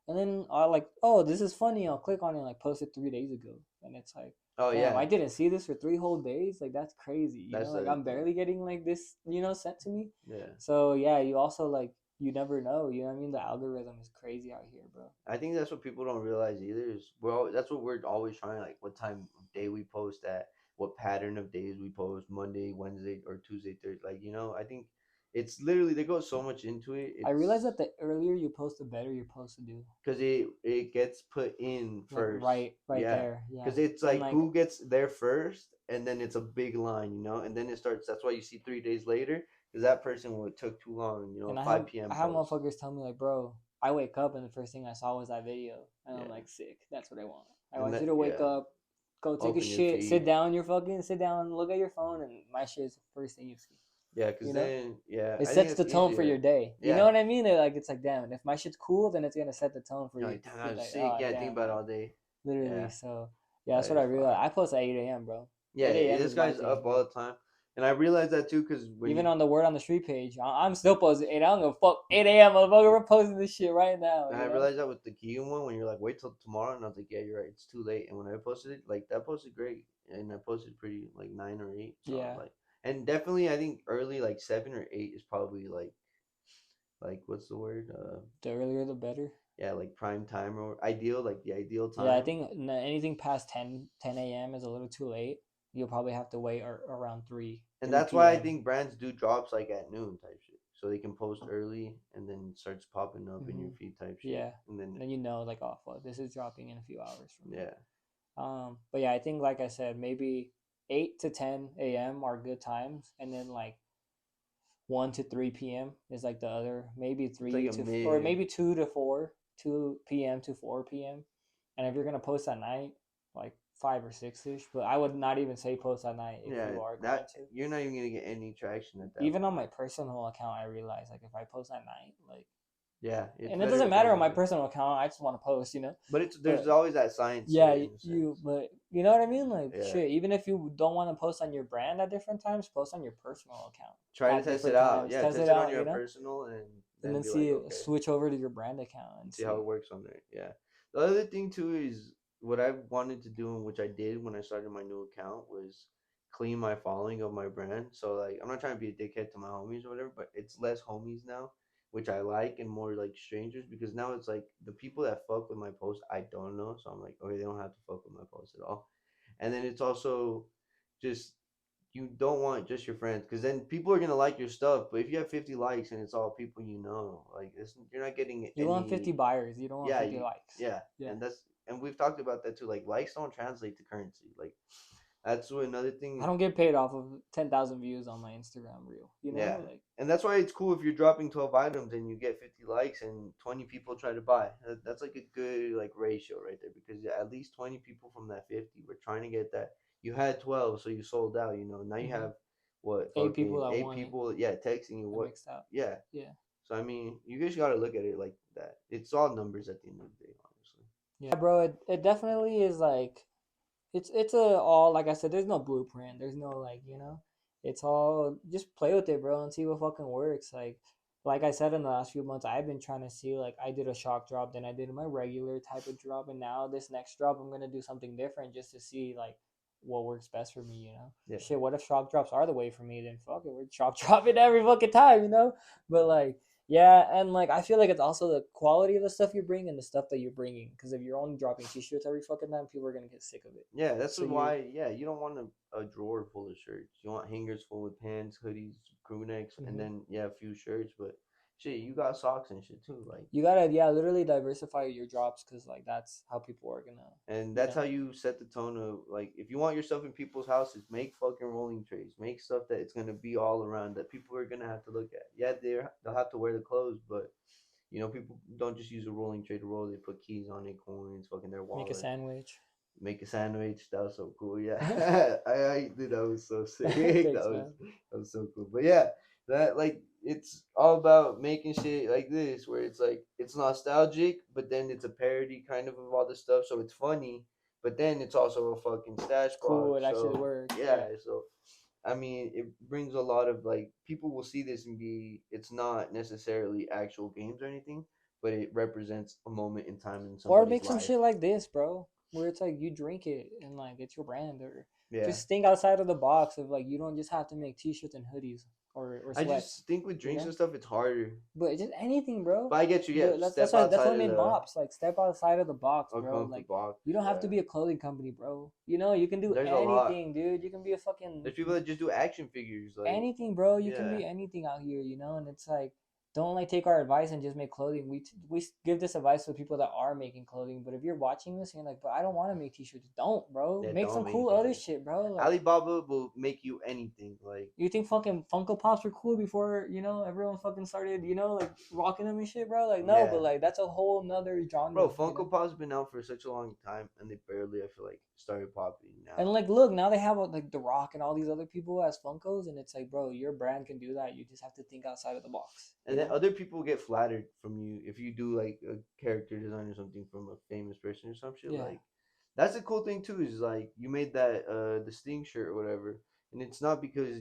[SPEAKER 2] and then I'll like, oh this is funny, I'll click on it, and like post it 3 days ago, and it's like,
[SPEAKER 1] oh
[SPEAKER 2] damn,
[SPEAKER 1] yeah,
[SPEAKER 2] I didn't see this for 3 whole days. Like that's crazy,
[SPEAKER 1] that's
[SPEAKER 2] like
[SPEAKER 1] the
[SPEAKER 2] I'm barely getting like this, sent to me.
[SPEAKER 1] yeah.
[SPEAKER 2] So yeah, you also like you never know, you know what I mean? The algorithm is crazy out here, bro.
[SPEAKER 1] I think that's what people don't realize either. Is that's what we're always trying. Like what time of day we post at, what pattern of days we post, Monday, Wednesday, or Tuesday, Thursday. Like I think it's literally they go so much into it.
[SPEAKER 2] I realize
[SPEAKER 1] It's
[SPEAKER 2] that the earlier you post, the better you're supposed to do.
[SPEAKER 1] because it gets put in
[SPEAKER 2] Like
[SPEAKER 1] first.
[SPEAKER 2] right
[SPEAKER 1] Yeah,
[SPEAKER 2] there, yeah.
[SPEAKER 1] because it's
[SPEAKER 2] And
[SPEAKER 1] like
[SPEAKER 2] like,
[SPEAKER 1] who gets there first, and then it's a big line, and then it starts. That's why you see 3 days later, because that person would took too long.
[SPEAKER 2] and I have
[SPEAKER 1] 5 p.m.
[SPEAKER 2] I have
[SPEAKER 1] post.
[SPEAKER 2] motherfuckers tell me like, bro, I wake up and the first thing I saw was that video, and I'm
[SPEAKER 1] Yeah,
[SPEAKER 2] like, sick. That's what I want. I
[SPEAKER 1] and
[SPEAKER 2] want you
[SPEAKER 1] that
[SPEAKER 2] to wake
[SPEAKER 1] yeah,
[SPEAKER 2] up, go take a
[SPEAKER 1] open your
[SPEAKER 2] shit, sit
[SPEAKER 1] feed.
[SPEAKER 2] down, sit down, look at your phone, and my shit is the first thing you see.
[SPEAKER 1] Yeah, because
[SPEAKER 2] You know,
[SPEAKER 1] then yeah,
[SPEAKER 2] it
[SPEAKER 1] I think
[SPEAKER 2] sets
[SPEAKER 1] it's
[SPEAKER 2] the tone for your
[SPEAKER 1] easier.
[SPEAKER 2] day. You know
[SPEAKER 1] Yeah,
[SPEAKER 2] what I mean? It's like, damn, if my shit's cool, then it's gonna set the tone for
[SPEAKER 1] you're
[SPEAKER 2] your.
[SPEAKER 1] like, damn, I
[SPEAKER 2] You're
[SPEAKER 1] was
[SPEAKER 2] like,
[SPEAKER 1] sick.
[SPEAKER 2] oh
[SPEAKER 1] Yeah, I think
[SPEAKER 2] damn,
[SPEAKER 1] about it
[SPEAKER 2] like
[SPEAKER 1] all day.
[SPEAKER 2] literally.
[SPEAKER 1] Yeah,
[SPEAKER 2] So yeah, that's
[SPEAKER 1] that
[SPEAKER 2] what I
[SPEAKER 1] is
[SPEAKER 2] realized.
[SPEAKER 1] fire.
[SPEAKER 2] I post at 8 a.m., bro.
[SPEAKER 1] Yeah,
[SPEAKER 2] 8 a.m.
[SPEAKER 1] this
[SPEAKER 2] is my
[SPEAKER 1] guy's
[SPEAKER 2] thing,
[SPEAKER 1] up all
[SPEAKER 2] bro.
[SPEAKER 1] the time, and I realized that too because when
[SPEAKER 2] Even
[SPEAKER 1] you
[SPEAKER 2] on the Word on the Street page, I'm still posting 8. I don't give a fuck. 8 a.m. motherfucker, we're posting this shit right now.
[SPEAKER 1] I realized that with the Kiyun one, when you're like, wait till tomorrow, and I was like, yeah, you're right, it's too late. And when I posted it, like that posted great, and I posted pretty like 9 or 8. So I was
[SPEAKER 2] Yeah,
[SPEAKER 1] like, and definitely, I think early like 7 or 8 is probably like what's the word?
[SPEAKER 2] the earlier the better.
[SPEAKER 1] Yeah, like prime time or ideal, like the ideal
[SPEAKER 2] Yeah, I
[SPEAKER 1] time.
[SPEAKER 2] think anything past 10 a.m. is a little too late. You'll probably have to wait around 3
[SPEAKER 1] And
[SPEAKER 2] 3
[SPEAKER 1] that's why I
[SPEAKER 2] p.m.
[SPEAKER 1] think brands do drops like at noon type shit, so they can post early, and then starts popping up in your
[SPEAKER 2] Hmm.
[SPEAKER 1] feed type shit,
[SPEAKER 2] Yeah,
[SPEAKER 1] and then
[SPEAKER 2] then like, oh fuck, this is dropping in a few hours from now.
[SPEAKER 1] yeah,
[SPEAKER 2] But yeah, I think like I said, maybe 8 to 10 a.m. are good times, and then like 1 to 3 p.m. is like the other, maybe
[SPEAKER 1] it's like
[SPEAKER 2] three
[SPEAKER 1] a
[SPEAKER 2] to or
[SPEAKER 1] mid.
[SPEAKER 2] maybe 2 to 4, 2 p.m. to 4 p.m. And if you're gonna post at night, like 5 or 6 ish, but I would not even say post at night if
[SPEAKER 1] Yeah,
[SPEAKER 2] you are going
[SPEAKER 1] that
[SPEAKER 2] to.
[SPEAKER 1] you're not even gonna get any traction at that
[SPEAKER 2] Even on
[SPEAKER 1] point.
[SPEAKER 2] my personal account, I realize like if I post at night, like,
[SPEAKER 1] Yeah, it's
[SPEAKER 2] and it
[SPEAKER 1] better
[SPEAKER 2] doesn't
[SPEAKER 1] if
[SPEAKER 2] matter
[SPEAKER 1] there's
[SPEAKER 2] on my
[SPEAKER 1] a
[SPEAKER 2] personal account. I just want to post,
[SPEAKER 1] but it's there's
[SPEAKER 2] But
[SPEAKER 1] always that science to
[SPEAKER 2] yeah,
[SPEAKER 1] it in a sense.
[SPEAKER 2] but you know what I mean? Like
[SPEAKER 1] Yeah,
[SPEAKER 2] shit, even if you don't want to post on your brand at different times, post on your personal account
[SPEAKER 1] try to
[SPEAKER 2] at
[SPEAKER 1] test it
[SPEAKER 2] different
[SPEAKER 1] out.
[SPEAKER 2] times.
[SPEAKER 1] Yeah,
[SPEAKER 2] Test it
[SPEAKER 1] test it on
[SPEAKER 2] out,
[SPEAKER 1] your personal, and
[SPEAKER 2] and
[SPEAKER 1] then
[SPEAKER 2] then
[SPEAKER 1] be like,
[SPEAKER 2] see
[SPEAKER 1] okay,
[SPEAKER 2] switch over to your brand account and
[SPEAKER 1] see how
[SPEAKER 2] see.
[SPEAKER 1] it works on there. Yeah. The other thing too is what I wanted to do, and which I did when I started my new account, was clean my following of my brand. So like, I'm not trying to be a dickhead to my homies or whatever, but it's less homies now, which I like, and more like strangers, because now it's like the people that fuck with my post I don't know, so I'm like, okay, they don't have to fuck with my post at all. And then it's also just you don't want just your friends, because then people are gonna like your stuff. But if you have 50 likes and it's all people like you're not getting
[SPEAKER 2] You want 50
[SPEAKER 1] any.
[SPEAKER 2] buyers. You don't want
[SPEAKER 1] Yeah,
[SPEAKER 2] 50 likes.
[SPEAKER 1] yeah,
[SPEAKER 2] Yeah.
[SPEAKER 1] and we've talked about that too. Like likes don't translate to currency. Like that's what another
[SPEAKER 2] I
[SPEAKER 1] thing.
[SPEAKER 2] don't get paid off of 10,000 views on my Instagram reel.
[SPEAKER 1] Yeah,
[SPEAKER 2] Like
[SPEAKER 1] and that's why it's cool if you're dropping 12 items and you get 50 likes and 20 people try to buy. That's like a good like ratio right there, because at least 20 people from that 50 were trying to get that. You had 12, so you sold out. Now you
[SPEAKER 2] hmm
[SPEAKER 1] have what
[SPEAKER 2] 8 people
[SPEAKER 1] fucking
[SPEAKER 2] that
[SPEAKER 1] eight
[SPEAKER 2] want it.
[SPEAKER 1] people. Yeah, texting you
[SPEAKER 2] That
[SPEAKER 1] what.
[SPEAKER 2] mixed out.
[SPEAKER 1] Yeah.
[SPEAKER 2] Yeah.
[SPEAKER 1] So I mean, you guys gotta look at it like that. It's all numbers at the end of the day, honestly.
[SPEAKER 2] Yeah, bro. It definitely is like it's a all like I said. There's no blueprint. There's no like. It's all just play with it, bro, and see what fucking works. Like like I said in the last few months, I've been trying to see, like, I did a shock drop, then I did my regular type of drop, and now this next drop I'm gonna do something different just to see like what works best for me, you know.
[SPEAKER 1] Yeah.
[SPEAKER 2] Shit, what if shock drops are the way for me? Then fuck it, we're shock dropping every fucking time, you know. But like, yeah, and like I feel like it's also the quality of the stuff you bring and the stuff that you're bringing. Because if you're only dropping t-shirts every fucking time, people are gonna get sick of it.
[SPEAKER 1] Yeah, that's
[SPEAKER 2] So
[SPEAKER 1] why. Yeah, you don't want a drawer full of shirts. You want hangers full with pants, hoodies, crew necks, and then yeah, a few shirts. But shit, you got socks and shit too. Like,
[SPEAKER 2] you gotta, yeah, literally diversify your drops because like that's how people are gonna,
[SPEAKER 1] and
[SPEAKER 2] you
[SPEAKER 1] that's
[SPEAKER 2] know.
[SPEAKER 1] how you set the tone of like if you want your stuff in people's houses, make fucking rolling trays. Make stuff that it's gonna be all around that people are gonna have to look at. Yeah, they'll have to wear the clothes, but you know, people don't just use a rolling tray to roll. They put keys on it, coins, fucking their
[SPEAKER 2] Make a
[SPEAKER 1] wallet.
[SPEAKER 2] sandwich.
[SPEAKER 1] Make a sandwich. That was so cool. Yeah, I dude, that was so sick.
[SPEAKER 2] Thanks, man.
[SPEAKER 1] That was so cool. But yeah, that like it's all about making shit like this, where it's like it's nostalgic, but then it's a parody kind of all the stuff, so it's funny. But then it's also a fucking stash
[SPEAKER 2] It's cool.
[SPEAKER 1] box.
[SPEAKER 2] It actually
[SPEAKER 1] So
[SPEAKER 2] works.
[SPEAKER 1] yeah, so I mean, it brings a lot of like people will see this and be. It's not necessarily actual games or anything, but it represents a moment in time in
[SPEAKER 2] Or
[SPEAKER 1] somebody's
[SPEAKER 2] make some
[SPEAKER 1] life.
[SPEAKER 2] shit like this, bro, where it's like you drink it and like it's your brand, or
[SPEAKER 1] Yeah.
[SPEAKER 2] just think outside of the box of like you don't just have to make t-shirts and hoodies or
[SPEAKER 1] I
[SPEAKER 2] sweats,
[SPEAKER 1] just think with
[SPEAKER 2] you
[SPEAKER 1] drinks
[SPEAKER 2] know.
[SPEAKER 1] and stuff, it's harder.
[SPEAKER 2] But just anything, bro.
[SPEAKER 1] But I get you. Yeah,
[SPEAKER 2] But that's
[SPEAKER 1] step
[SPEAKER 2] that's why that's
[SPEAKER 1] outside
[SPEAKER 2] what I
[SPEAKER 1] of
[SPEAKER 2] mean
[SPEAKER 1] the
[SPEAKER 2] mops. Like step outside of the box, bro. Like
[SPEAKER 1] uncomfortable box.
[SPEAKER 2] you don't have to
[SPEAKER 1] Yeah,
[SPEAKER 2] be a clothing company, bro. You know, you can do
[SPEAKER 1] there's a lot.
[SPEAKER 2] anything, dude. You can be a fucking
[SPEAKER 1] There's people that just do action figures. Like,
[SPEAKER 2] anything, bro. You can
[SPEAKER 1] yeah,
[SPEAKER 2] be anything out here, you know. And it's like, don't like take our advice and just make clothing. We give this advice to people that are making clothing. But if you're watching this and you're like, but I don't want to make t-shirts, don't, bro.
[SPEAKER 1] yeah.
[SPEAKER 2] Make
[SPEAKER 1] Don't
[SPEAKER 2] some
[SPEAKER 1] make
[SPEAKER 2] cool other
[SPEAKER 1] t-shirts.
[SPEAKER 2] shit, bro. Like,
[SPEAKER 1] Alibaba will make you anything. Like,
[SPEAKER 2] you think fucking Funko Pops were cool before, you know, everyone fucking started, you know, like rocking them and shit, bro? Like, no,
[SPEAKER 1] yeah,
[SPEAKER 2] but like that's a whole nother genre,
[SPEAKER 1] bro.
[SPEAKER 2] you know?
[SPEAKER 1] Funko Pop's been out for such a long time, and they barely, I feel like, started popping
[SPEAKER 2] And
[SPEAKER 1] now.
[SPEAKER 2] like, look, now they have like The Rock and all these other people as Funkos, and it's like, bro, your brand can do that. You just have to think outside of the box,
[SPEAKER 1] And
[SPEAKER 2] you
[SPEAKER 1] then
[SPEAKER 2] know?
[SPEAKER 1] other people get flattered from you if you do like a character design or something from a famous person or some shit.
[SPEAKER 2] Yeah.
[SPEAKER 1] Like that's the cool thing too is like you made that the Sting shirt or whatever, and it's not because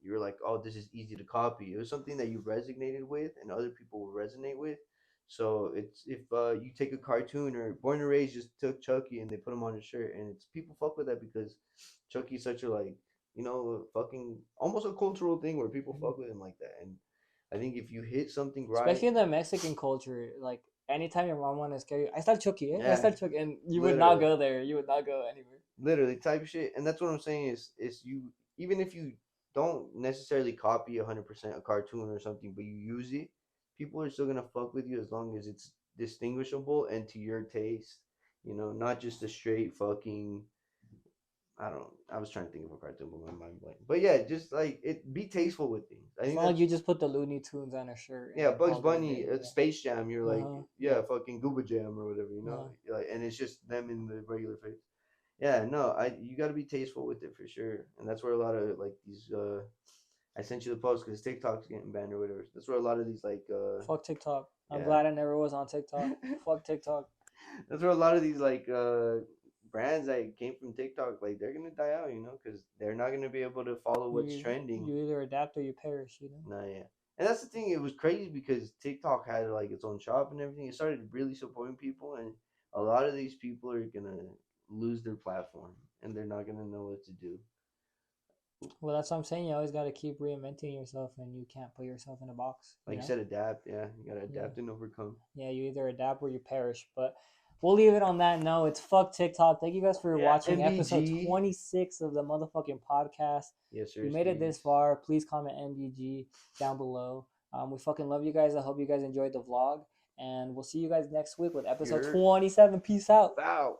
[SPEAKER 1] you're like, oh, this is easy to copy. It was something that you resonated with and other people will resonate with. So it's if you take a cartoon or Born and Raised just took Chucky and they put him on a shirt and it's people fuck with that because Chucky's such a like fucking almost a cultural thing where people
[SPEAKER 2] Mhm.
[SPEAKER 1] fuck with him like that. And I think if you hit something right,
[SPEAKER 2] Especially in the Mexican culture, like anytime your mom wanted to scare you, I start Chucky, eh? I
[SPEAKER 1] yeah,
[SPEAKER 2] start Chucky, and you would not
[SPEAKER 1] literally,
[SPEAKER 2] go there. You would not go anywhere.
[SPEAKER 1] literally type shit. And that's what I'm saying is you even if you don't necessarily copy 100% a cartoon or something, but you use it, people are still gonna fuck with you as long as it's distinguishable and to your taste. Not just a straight fucking I don't. I was trying to think of a cartoon, but my mind blank. But yeah, just like it, be tasteful with things. I
[SPEAKER 2] It's
[SPEAKER 1] think
[SPEAKER 2] not like
[SPEAKER 1] that's
[SPEAKER 2] you just put the Looney Tunes on a shirt and
[SPEAKER 1] yeah.
[SPEAKER 2] then
[SPEAKER 1] Bugs
[SPEAKER 2] call it a
[SPEAKER 1] Bunny,
[SPEAKER 2] day.
[SPEAKER 1] Space Jam. You're
[SPEAKER 2] Yeah.
[SPEAKER 1] like
[SPEAKER 2] Yeah.
[SPEAKER 1] yeah, fucking Gooba Jam or whatever.
[SPEAKER 2] Uh-huh.
[SPEAKER 1] Like, and it's just them in the regular face. Yeah, no, you got to be tasteful with it for sure, and that's where a lot of like these. I sent you the post because TikTok's getting banned or whatever. That's where a lot of these like
[SPEAKER 2] Fuck TikTok. I'm
[SPEAKER 1] yeah.
[SPEAKER 2] glad I never was on TikTok. Fuck TikTok.
[SPEAKER 1] That's where a lot of these like brands that came from TikTok, like they're gonna die out, because they're not gonna be able to follow what's trending.
[SPEAKER 2] You either adapt or you perish. You know.
[SPEAKER 1] Nah, yeah. And that's the thing. It was crazy because TikTok had like its own shop and everything. It started really supporting people, and a lot of these people are gonna lose their platform, and they're not gonna know what to do.
[SPEAKER 2] Well, that's what I'm saying. You always got to keep reinventing yourself, and you can't put yourself in a box.
[SPEAKER 1] Like
[SPEAKER 2] You
[SPEAKER 1] you
[SPEAKER 2] know.
[SPEAKER 1] said, adapt. Yeah, you gotta
[SPEAKER 2] Yeah.
[SPEAKER 1] adapt and overcome.
[SPEAKER 2] Yeah. You either adapt or you perish. But we'll leave it on that note. It's fuck TikTok. Thank you guys for
[SPEAKER 1] Yeah,
[SPEAKER 2] watching episode
[SPEAKER 1] MBG.
[SPEAKER 2] 26 of the motherfucking podcast.
[SPEAKER 1] Yes,
[SPEAKER 2] If you
[SPEAKER 1] sir.
[SPEAKER 2] made it this far, please comment MBG down below. We fucking love you guys. I hope you guys enjoyed the vlog. And we'll see you guys next week with episode 27. Peace out.
[SPEAKER 1] Bow.